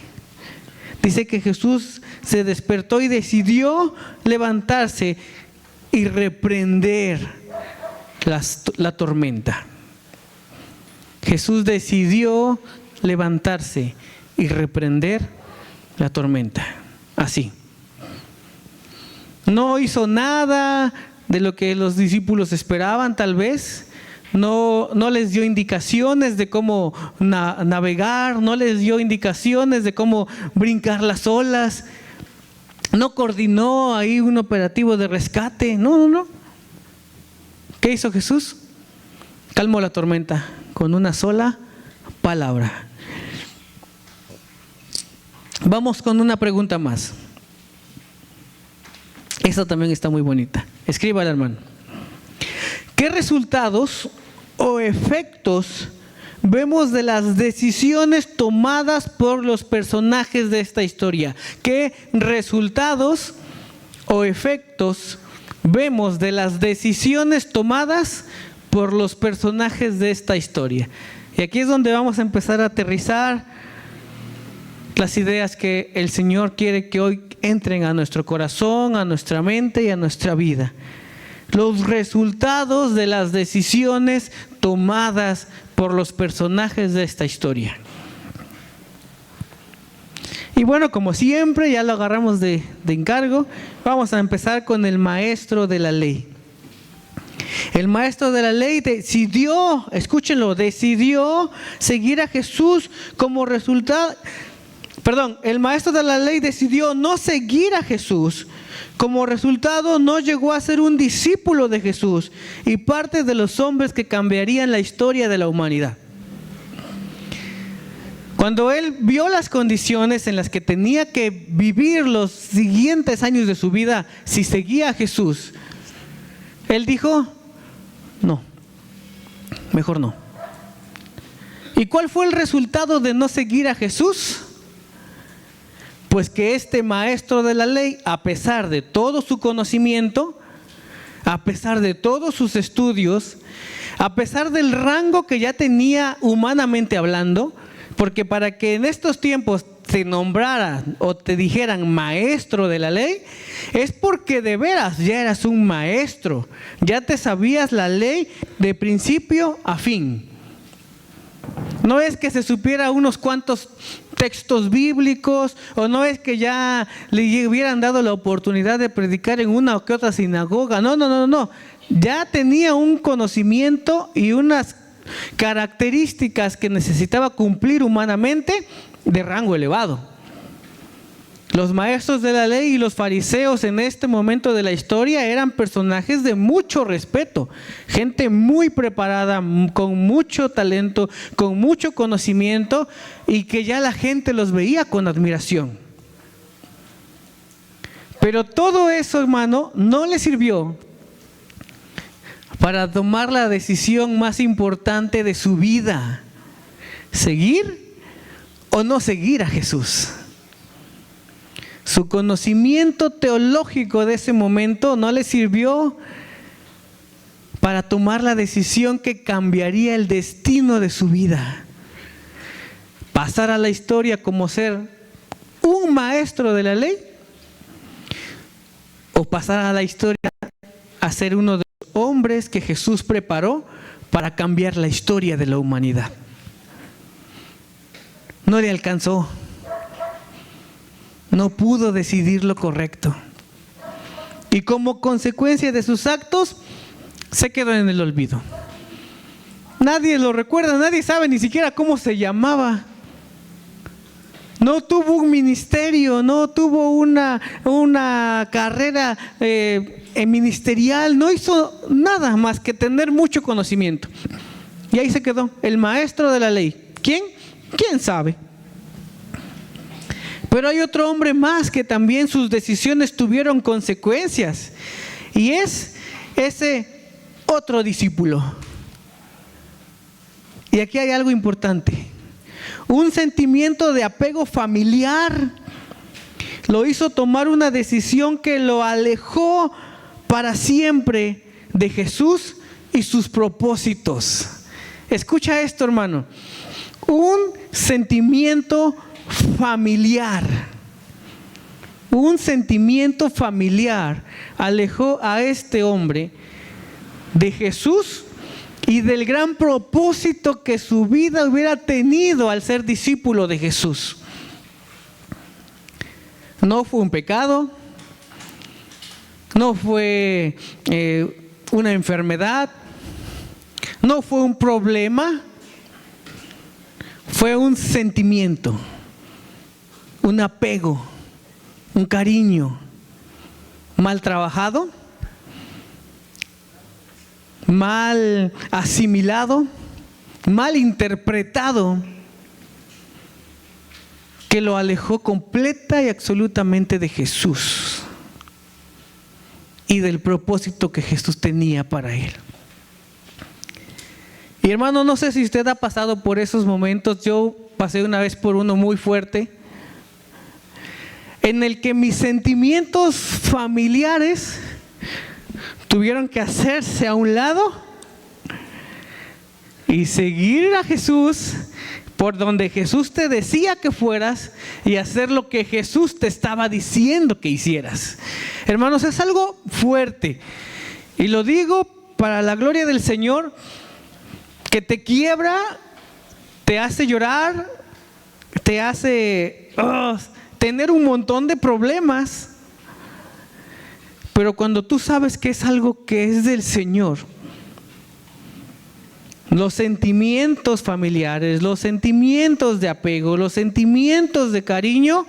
Dice que Jesús se despertó y decidió levantarse y reprender la tormenta. Jesús decidió levantarse y reprender la tormenta. Así. No hizo nada de lo que los discípulos esperaban, tal vez. No les dio indicaciones de cómo navegar, no les dio indicaciones de cómo brincar las olas, no coordinó ahí un operativo de rescate, no. ¿Qué hizo Jesús? Calmó la tormenta con una sola palabra. Vamos con una pregunta más. Esa también está muy bonita. Escríbala, hermano. ¿Qué resultados o efectos vemos de las decisiones tomadas por los personajes de esta historia? ¿Qué resultados o efectos vemos de las decisiones tomadas por los personajes de esta historia? Y aquí es donde vamos a empezar a aterrizar las ideas que el Señor quiere que hoy entren a nuestro corazón, a nuestra mente y a nuestra vida. Los resultados de las decisiones tomadas por los personajes de esta historia. Y bueno, como siempre, ya lo agarramos de encargo. Vamos a empezar con el maestro de la ley. El maestro de la ley decidió, escúchenlo, decidió seguir a Jesús como resultado. El maestro de la ley decidió no seguir a Jesús. Como resultado, no llegó a ser un discípulo de Jesús y parte de los hombres que cambiarían la historia de la humanidad. Cuando él vio las condiciones en las que tenía que vivir los siguientes años de su vida si seguía a Jesús, él dijo, no, mejor no. ¿Y cuál fue el resultado de no seguir a Jesús? Pues que este maestro de la ley, a pesar de todo su conocimiento, a pesar de todos sus estudios, a pesar del rango que ya tenía humanamente hablando, porque para que en estos tiempos te nombraran o te dijeran maestro de la ley, es porque de veras ya eras un maestro, ya te sabías la ley de principio a fin. No es que se supiera unos cuantos textos bíblicos, o no es que ya le hubieran dado la oportunidad de predicar en una o que otra sinagoga. No. Ya tenía un conocimiento y unas características que necesitaba cumplir humanamente de rango elevado. Los maestros de la ley y los fariseos en este momento de la historia eran personajes de mucho respeto, gente muy preparada, con mucho talento, con mucho conocimiento, y que ya la gente los veía con admiración. Pero todo eso, hermano, no le sirvió para tomar la decisión más importante de su vida: ¿seguir o no seguir a Jesús? Su conocimiento teológico de ese momento no le sirvió para tomar la decisión que cambiaría el destino de su vida: pasar a la historia como ser un maestro de la ley, o pasar a la historia a ser uno de los hombres que Jesús preparó para cambiar la historia de la humanidad. No le alcanzó. No pudo decidir lo correcto. Y como consecuencia de sus actos, se quedó en el olvido. Nadie lo recuerda, nadie sabe ni siquiera cómo se llamaba. No tuvo un ministerio, no tuvo una carrera ministerial, no hizo nada más que tener mucho conocimiento. Y ahí se quedó, el maestro de la ley. ¿Quién? ¿Quién sabe? Pero hay otro hombre más que también sus decisiones tuvieron consecuencias, y es ese otro discípulo. Y aquí hay algo importante. Un sentimiento de apego familiar lo hizo tomar una decisión que lo alejó para siempre de Jesús y sus propósitos. Escucha esto, hermano. Un sentimiento familiar. Un sentimiento familiar alejó a este hombre de Jesús y del gran propósito que su vida hubiera tenido al ser discípulo de Jesús. No fue un pecado, no fue una enfermedad, no fue un problema, fue un sentimiento, un apego, un cariño mal trabajado, mal asimilado, mal interpretado, que lo alejó completa y absolutamente de Jesús y del propósito que Jesús tenía para él. Y hermano, no sé si usted ha pasado por esos momentos. Yo pasé una vez por uno muy fuerte, en el que mis sentimientos familiares tuvieron que hacerse a un lado y seguir a Jesús por donde Jesús te decía que fueras y hacer lo que Jesús te estaba diciendo que hicieras. Hermanos, es algo fuerte, y lo digo para la gloria del Señor, que te quiebra, te hace llorar, te hace tener un montón de problemas. Pero cuando tú sabes que es algo que es del Señor, los sentimientos familiares, los sentimientos de apego, los sentimientos de cariño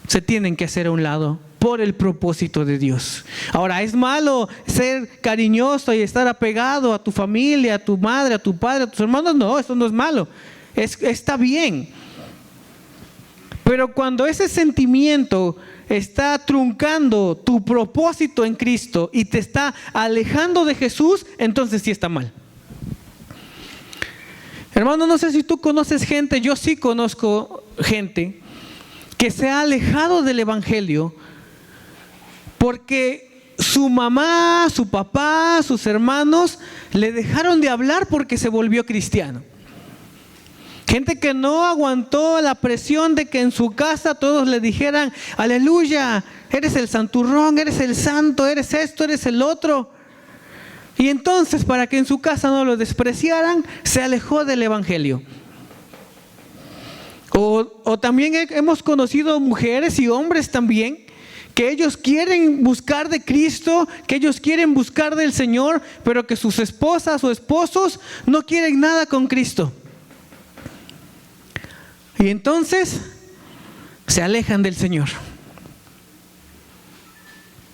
se tienen que hacer a un lado por el propósito de Dios. Ahora, ¿es malo ser cariñoso y estar apegado a tu familia, a tu madre, a tu padre, a tus hermanos? No, eso no es malo. Está bien. Pero cuando ese sentimiento está truncando tu propósito en Cristo y te está alejando de Jesús, entonces sí está mal. Hermano, no sé si tú conoces gente, yo sí conozco gente que se ha alejado del Evangelio porque su mamá, su papá, sus hermanos le dejaron de hablar porque se volvió cristiano. Gente que no aguantó la presión de que en su casa todos le dijeran: aleluya, eres el santurrón, eres el santo, eres esto, eres el otro. Y entonces, para que en su casa no lo despreciaran, se alejó del Evangelio. O también hemos conocido mujeres y hombres también que ellos quieren buscar de Cristo, que ellos quieren buscar del Señor, pero que sus esposas o esposos no quieren nada con Cristo. Y entonces se alejan del Señor.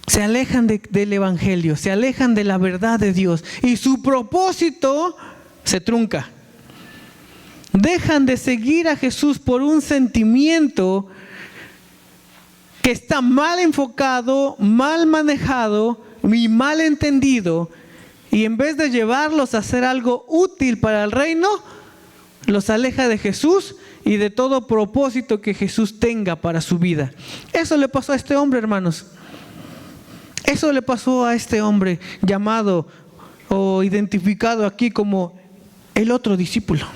Se alejan del Evangelio, se alejan de la verdad de Dios y su propósito se trunca. Dejan de seguir a Jesús por un sentimiento que está mal enfocado, mal manejado y mal entendido, y en vez de llevarlos a hacer algo útil para el reino, los aleja de Jesús y de todo propósito que Jesús tenga para su vida. Eso le pasó a este hombre, hermanos. Eso le pasó a este hombre llamado o identificado aquí como el otro discípulo.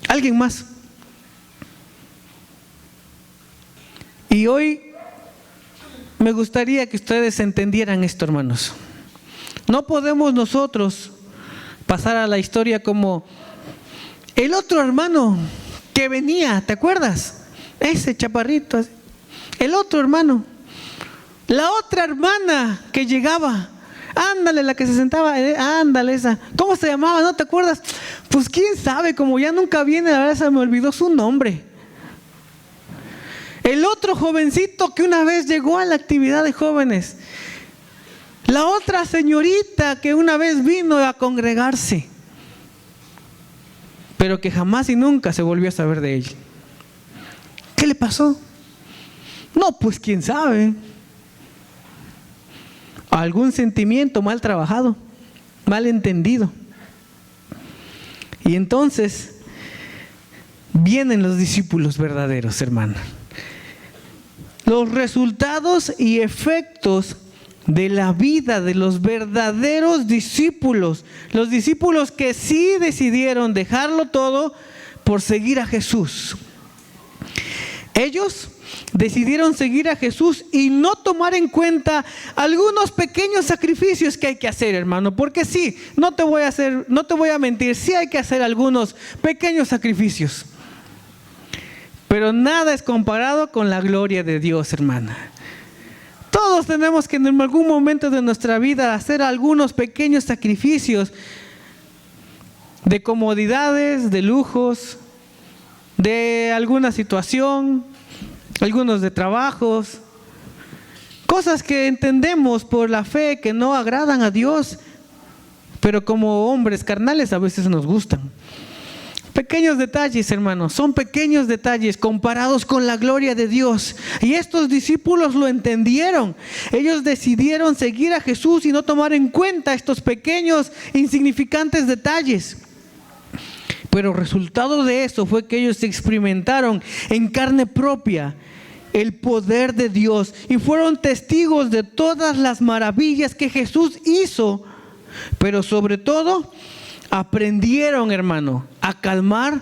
¿Alguien más? Y hoy me gustaría que ustedes entendieran esto, hermanos. No podemos nosotros pasar a la historia como el otro hermano que venía, ¿te acuerdas? Ese chaparrito, el otro hermano. La otra hermana que llegaba, ándale, la que se sentaba, ándale esa. ¿Cómo se llamaba? ¿No te acuerdas? Pues quién sabe, como ya nunca viene, la verdad se me olvidó su nombre. El otro jovencito que una vez llegó a la actividad de jóvenes. La otra señorita que una vez vino a congregarse, pero que jamás y nunca se volvió a saber de ella. ¿Qué le pasó? No, pues quién sabe. Algún sentimiento mal trabajado, mal entendido. Y entonces vienen los discípulos verdaderos, hermano. Los resultados y efectos de la vida de los verdaderos discípulos, los discípulos que sí decidieron dejarlo todo por seguir a Jesús. Ellos decidieron seguir a Jesús y no tomar en cuenta algunos pequeños sacrificios que hay que hacer, hermano, porque sí, no te voy a mentir, sí hay que hacer algunos pequeños sacrificios, pero nada es comparado con la gloria de Dios, hermana. Todos tenemos que en algún momento de nuestra vida hacer algunos pequeños sacrificios de comodidades, de lujos, de alguna situación, algunos de trabajos, cosas que entendemos por la fe que no agradan a Dios, pero como hombres carnales a veces nos gustan. Pequeños detalles, hermanos, son pequeños detalles comparados con la gloria de Dios. Y estos discípulos lo entendieron. Ellos decidieron seguir a Jesús y no tomar en cuenta estos pequeños, insignificantes detalles. Pero el resultado de eso fue que ellos experimentaron en carne propia el poder de Dios y fueron testigos de todas las maravillas que Jesús hizo. Pero sobre todo, aprendieron, hermano, a calmar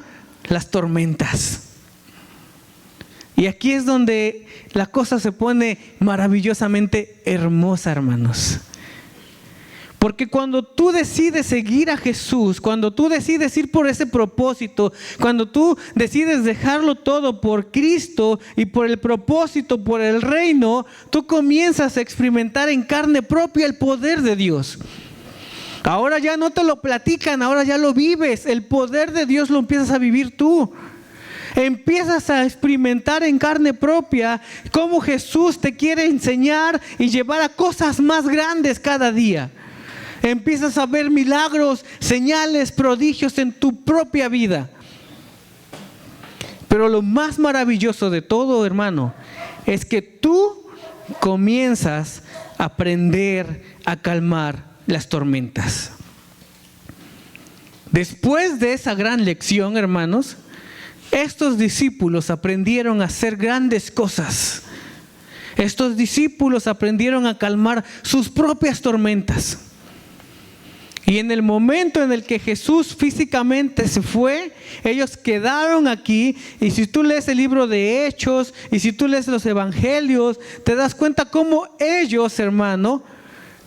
las tormentas. Y aquí es donde la cosa se pone maravillosamente hermosa, hermanos. Porque cuando tú decides seguir a Jesús, cuando tú decides ir por ese propósito, cuando tú decides dejarlo todo por Cristo y por el propósito, por el reino, tú comienzas a experimentar en carne propia el poder de Dios. Ahora ya no te lo platican, ahora ya lo vives. El poder de Dios lo empiezas a vivir tú. Empiezas a experimentar en carne propia cómo Jesús te quiere enseñar y llevar a cosas más grandes cada día. Empiezas a ver milagros, señales, prodigios en tu propia vida. Pero lo más maravilloso de todo, hermano, es que tú comienzas a aprender a calmar las tormentas. Después de esa gran lección, hermanos, estos discípulos aprendieron a hacer grandes cosas. Estos discípulos aprendieron a calmar sus propias tormentas. Y en el momento en el que Jesús físicamente se fue, ellos quedaron aquí. Y si tú lees el libro de Hechos, y si tú lees los evangelios, te das cuenta cómo ellos, hermano,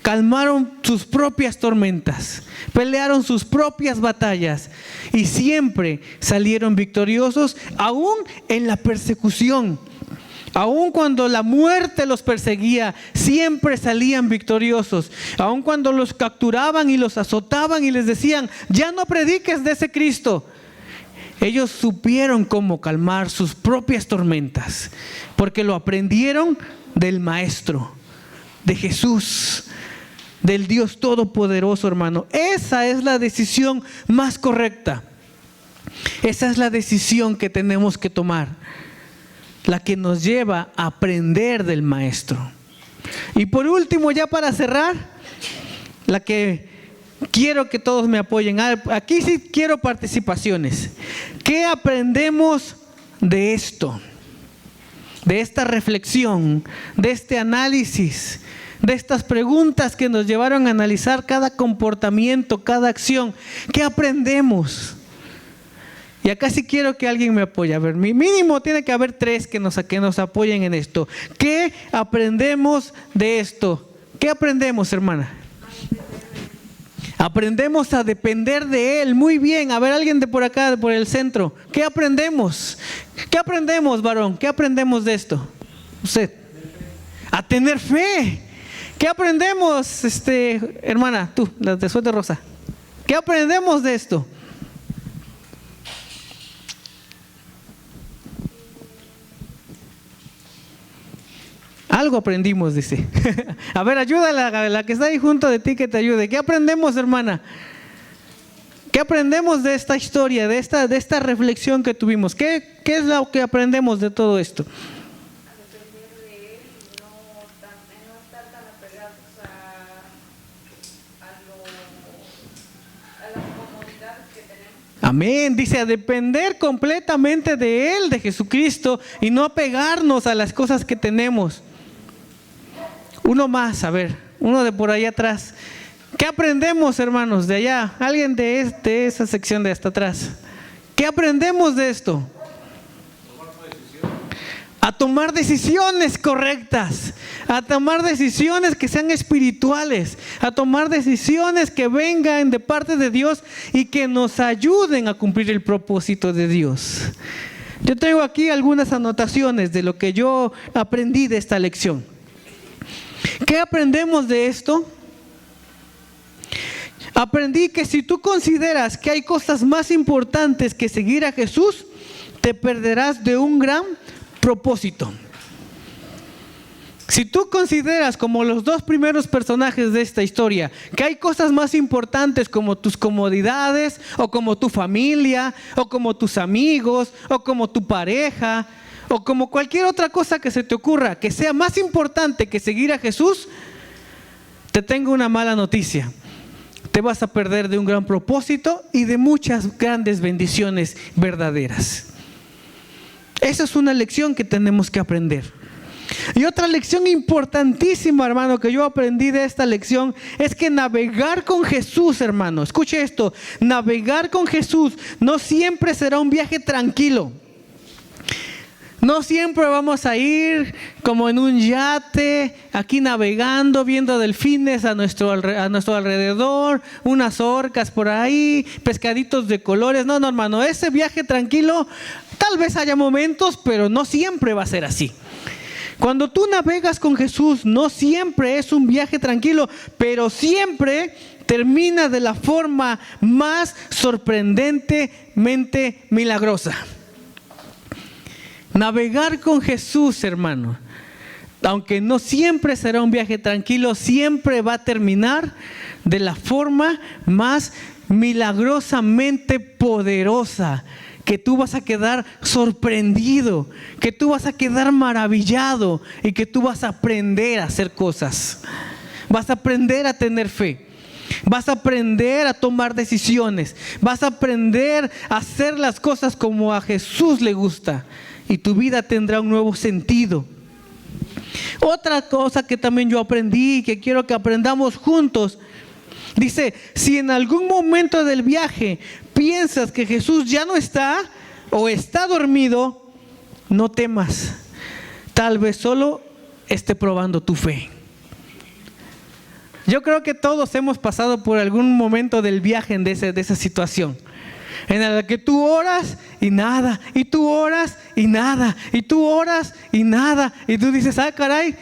calmaron sus propias tormentas, pelearon sus propias batallas y siempre salieron victoriosos, aún en la persecución. Aun cuando la muerte los perseguía, siempre salían victoriosos. Aun cuando los capturaban y los azotaban y les decían, ya no prediques de ese Cristo, ellos supieron cómo calmar sus propias tormentas, porque lo aprendieron del Maestro, de Jesús, del Dios Todopoderoso, hermano. Esa es la decisión más correcta. Esa es la decisión que tenemos que tomar, la que nos lleva a aprender del Maestro. Y por último, ya para cerrar, la que quiero que todos me apoyen. Aquí sí quiero participaciones. ¿Qué aprendemos de esto? De esta reflexión, de este análisis, de estas preguntas que nos llevaron a analizar cada comportamiento, cada acción. ¿Qué aprendemos? Y acá sí quiero que alguien me apoye. A ver, mínimo tiene que haber 3 que nos apoyen en esto. ¿Qué aprendemos de esto? ¿Qué aprendemos, hermana? Aprendemos a depender de Él. Muy bien. A ver, alguien de por acá, por el centro. ¿Qué aprendemos? ¿Qué aprendemos, varón? ¿Qué aprendemos de esto? Usted. A tener fe. ¿Qué aprendemos, hermana? Tú, la de suéter rosa. ¿Qué aprendemos de esto? Algo aprendimos, dice. A ver, ayúdala, a la que está ahí junto de ti que te ayude. ¿Qué aprendemos, hermana? ¿Qué aprendemos de esta historia, de esta reflexión que tuvimos? ¿Qué es lo que aprendemos de todo esto? A depender de Él, no estar tan apegados a las comodidades que tenemos. Amén, dice a depender completamente de Él, de Jesucristo, y no apegarnos a las cosas que tenemos. Uno más, a ver, uno de por allá atrás. ¿Qué aprendemos, hermanos, de allá? Alguien de esa sección de hasta atrás. ¿Qué aprendemos de esto? A tomar decisiones correctas, a tomar decisiones que sean espirituales, a tomar decisiones que vengan de parte de Dios y que nos ayuden a cumplir el propósito de Dios. Yo tengo aquí algunas anotaciones de lo que yo aprendí de esta lección. ¿Qué aprendemos de esto? Aprendí que si tú consideras que hay cosas más importantes que seguir a Jesús, te perderás de un gran propósito. Si tú consideras, como los 2 primeros personajes de esta historia, que hay cosas más importantes como tus comodidades, o como tu familia, o como tus amigos, o como tu pareja, o como cualquier otra cosa que se te ocurra, que sea más importante que seguir a Jesús, te tengo una mala noticia. Te vas a perder de un gran propósito y de muchas grandes bendiciones verdaderas. Esa es una lección que tenemos que aprender. Y otra lección importantísima, hermano, que yo aprendí de esta lección es que navegar con Jesús, hermano, escuche esto, navegar con Jesús no siempre será un viaje tranquilo. No siempre vamos a ir como en un yate, aquí navegando, viendo delfines a nuestro alrededor, unas orcas por ahí, pescaditos de colores. No, hermano, ese viaje tranquilo, tal vez haya momentos, pero no siempre va a ser así. Cuando tú navegas con Jesús, no siempre es un viaje tranquilo, pero siempre termina de la forma más sorprendentemente milagrosa. Navegar con Jesús, hermano, aunque no siempre será un viaje tranquilo, siempre va a terminar de la forma más milagrosamente poderosa que tú vas a quedar sorprendido, que tú vas a quedar maravillado y que tú vas a aprender a hacer cosas. Vas a aprender a tener fe. Vas a aprender a tomar decisiones. Vas a aprender a hacer las cosas como a Jesús le gusta. Y tu vida tendrá un nuevo sentido. Otra cosa que también yo aprendí y que quiero que aprendamos juntos. Dice, si en algún momento del viaje piensas que Jesús ya no está o está dormido, no temas. Tal vez solo esté probando tu fe. Yo creo que todos hemos pasado por algún momento del viaje de esa situación, en la que tú oras y nada, y tú oras y nada, y tú oras y nada, y tú dices, ah, caray,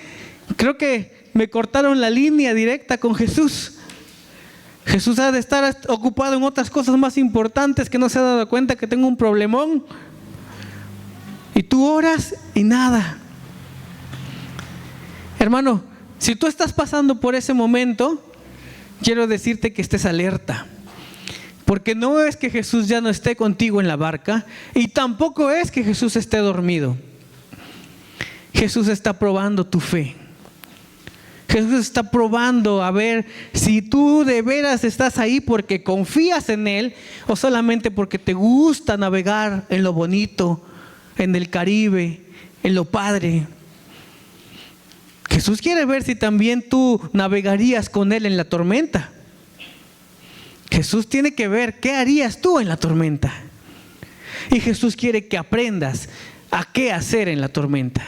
creo que me cortaron la línea directa con Jesús. Jesús ha de estar ocupado en otras cosas más importantes, que no se ha dado cuenta que tengo un problemón. Y tú oras y nada. Hermano, si tú estás pasando por ese momento, quiero decirte que estés alerta. Porque no es que Jesús ya no esté contigo en la barca, y tampoco es que Jesús esté dormido. Jesús está probando tu fe. Jesús está probando a ver si tú de veras estás ahí porque confías en Él o solamente porque te gusta navegar en lo bonito, en el Caribe, en lo padre. Jesús quiere ver si también tú navegarías con Él en la tormenta. Jesús tiene que ver qué harías tú en la tormenta. Y Jesús quiere que aprendas a qué hacer en la tormenta.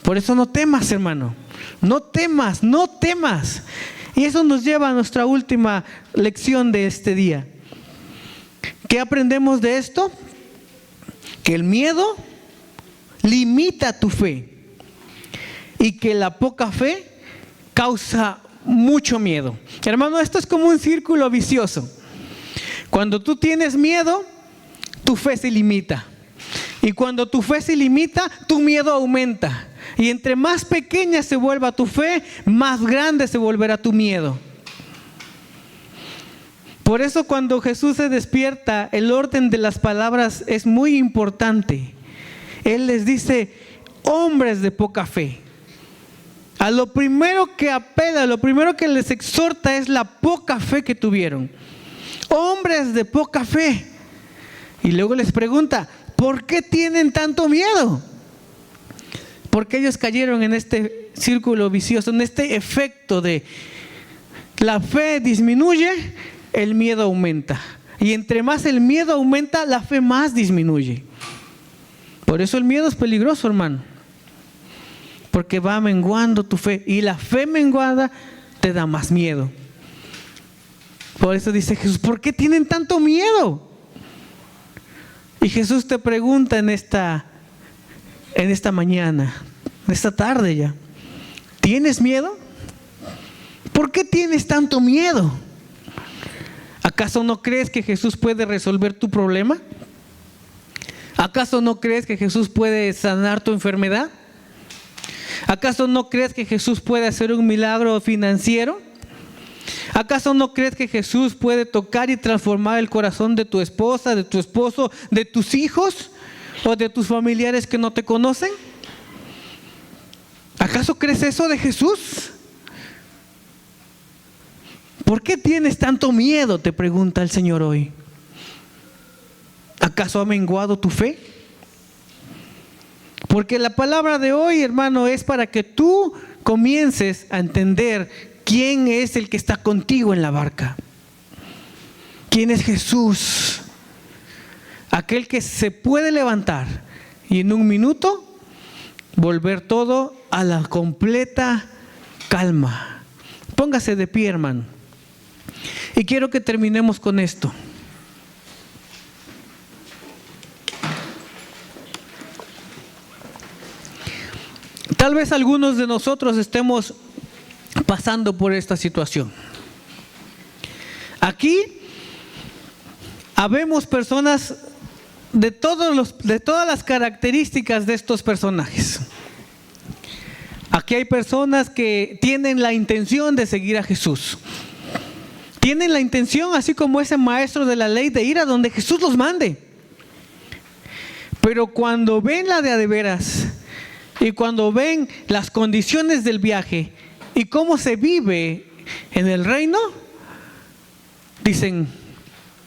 Por eso no temas, hermano. No temas, no temas. Y eso nos lleva a nuestra última lección de este día. ¿Qué aprendemos de esto? Que el miedo limita tu fe. Y que la poca fe causa mucho miedo. Hermano, esto es como un círculo vicioso. Cuando tú tienes miedo, tu fe se limita. Y cuando tu fe se limita, tu miedo aumenta. Y entre más pequeña se vuelva tu fe, más grande se volverá tu miedo. Por eso cuando Jesús se despierta, el orden de las palabras es muy importante. Él les dice, hombres de poca fe. A lo primero que apela, lo primero que les exhorta es la poca fe que tuvieron. Hombres de poca fe. Y luego les pregunta, ¿por qué tienen tanto miedo? Porque ellos cayeron en este círculo vicioso, en este efecto de la fe disminuye, el miedo aumenta. Y entre más el miedo aumenta, la fe más disminuye. Por eso el miedo es peligroso, hermano. Porque va menguando tu fe. Y la fe menguada te da más miedo. Por eso dice Jesús, ¿por qué tienen tanto miedo? Y Jesús te pregunta en esta mañana, en esta tarde ya, ¿tienes miedo? ¿Por qué tienes tanto miedo? ¿Acaso no crees que Jesús puede resolver tu problema? ¿Acaso no crees que Jesús puede sanar tu enfermedad? ¿Acaso no crees que Jesús puede hacer un milagro financiero? ¿Acaso no crees que Jesús puede tocar y transformar el corazón de tu esposa, de tu esposo, de tus hijos o de tus familiares que no te conocen? ¿Acaso crees eso de Jesús? ¿Por qué tienes tanto miedo?, te pregunta el Señor hoy. ¿Acaso ha menguado tu fe? Porque la palabra de hoy, hermano, es para que tú comiences a entender quién es el que está contigo en la barca. ¿Quién es Jesús? Aquel que se puede levantar y en un minuto volver todo a la completa calma. Póngase de pie, hermano. Y quiero que terminemos con esto. Tal vez algunos de nosotros estemos pasando por esta situación. Aquí habemos personas de todas las características de estos personajes. Aquí hay personas que tienen la intención de seguir a Jesús. Tienen la intención, así como ese maestro de la ley, de ir a donde Jesús los mande. Pero cuando ven la de a de veras y cuando ven las condiciones del viaje y cómo se vive en el reino, dicen,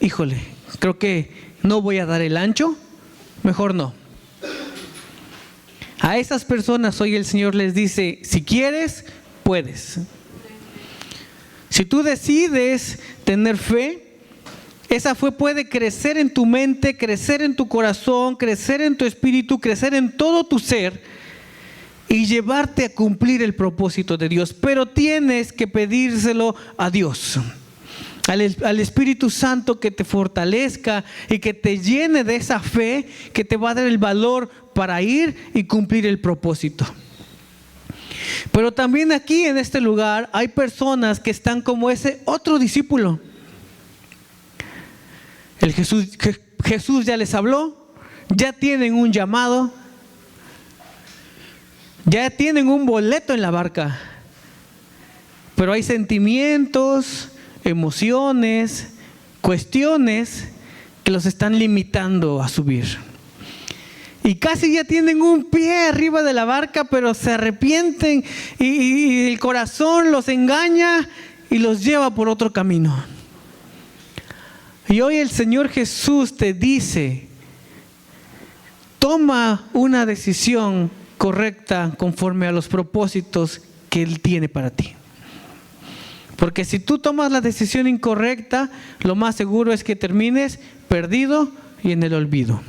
híjole, creo que no voy a dar el ancho, mejor no. A esas personas hoy el Señor les dice, si quieres, puedes. Si tú decides tener fe, esa fe puede crecer en tu mente, crecer en tu corazón, crecer en tu espíritu, crecer en todo tu ser y llevarte a cumplir el propósito de Dios. Pero tienes que pedírselo a Dios, al Espíritu Santo, que te fortalezca y que te llene de esa fe que te va a dar el valor para ir y cumplir el propósito. Pero también aquí en este lugar hay personas que están como ese otro discípulo. Jesús ya les habló, ya tienen un llamado, ya tienen un boleto en la barca, pero hay sentimientos, emociones, cuestiones que los están limitando a subir. Y casi ya tienen un pie arriba de la barca, pero se arrepienten y el corazón los engaña y los lleva por otro camino. Y hoy el Señor Jesús te dice, toma una decisión correcta conforme a los propósitos que Él tiene para ti. Porque si tú tomas la decisión incorrecta, lo más seguro es que termines perdido y en el olvido.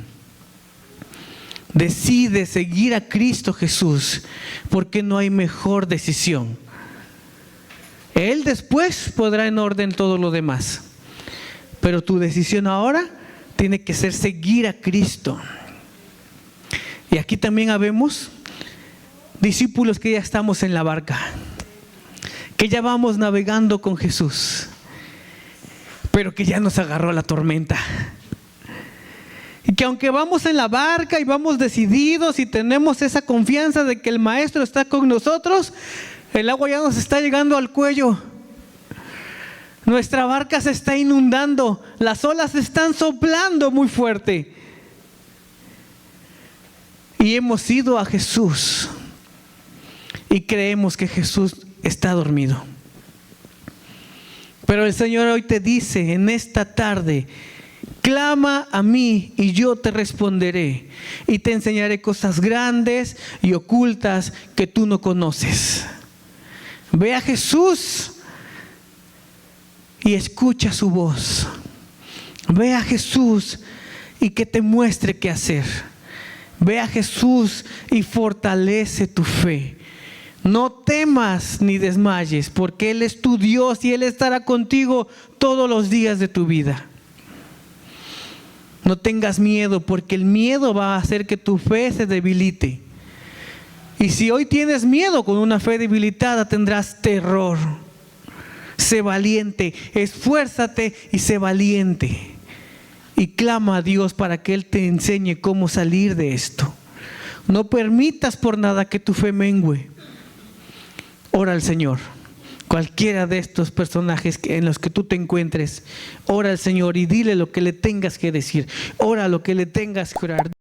Decide seguir a Cristo Jesús, porque no hay mejor decisión. Él después pondrá en orden todo lo demás. Pero tu decisión ahora tiene que ser seguir a Cristo. Y aquí también habemos discípulos que ya estamos en la barca, que ya vamos navegando con Jesús, pero que ya nos agarró la tormenta. Y que aunque vamos en la barca y vamos decididos y tenemos esa confianza de que el Maestro está con nosotros, el agua ya nos está llegando al cuello. Nuestra barca se está inundando, las olas están soplando muy fuerte. Y hemos ido a Jesús y creemos que Jesús está dormido. Pero el Señor hoy te dice en esta tarde, clama a mí y yo te responderé y te enseñaré cosas grandes y ocultas que tú no conoces. Ve a Jesús y escucha su voz. Ve a Jesús y que te muestre qué hacer. Ve a Jesús y fortalece tu fe. No temas ni desmayes, porque Él es tu Dios y Él estará contigo todos los días de tu vida. No tengas miedo, porque el miedo va a hacer que tu fe se debilite. Y si hoy tienes miedo, con una fe debilitada tendrás terror. Sé valiente, esfuérzate y sé valiente. Y clama a Dios para que Él te enseñe cómo salir de esto. No permitas por nada que tu fe mengue. Ora al Señor. Cualquiera de estos personajes en los que tú te encuentres, ora al Señor y dile lo que le tengas que decir. Ora lo que le tengas que orar.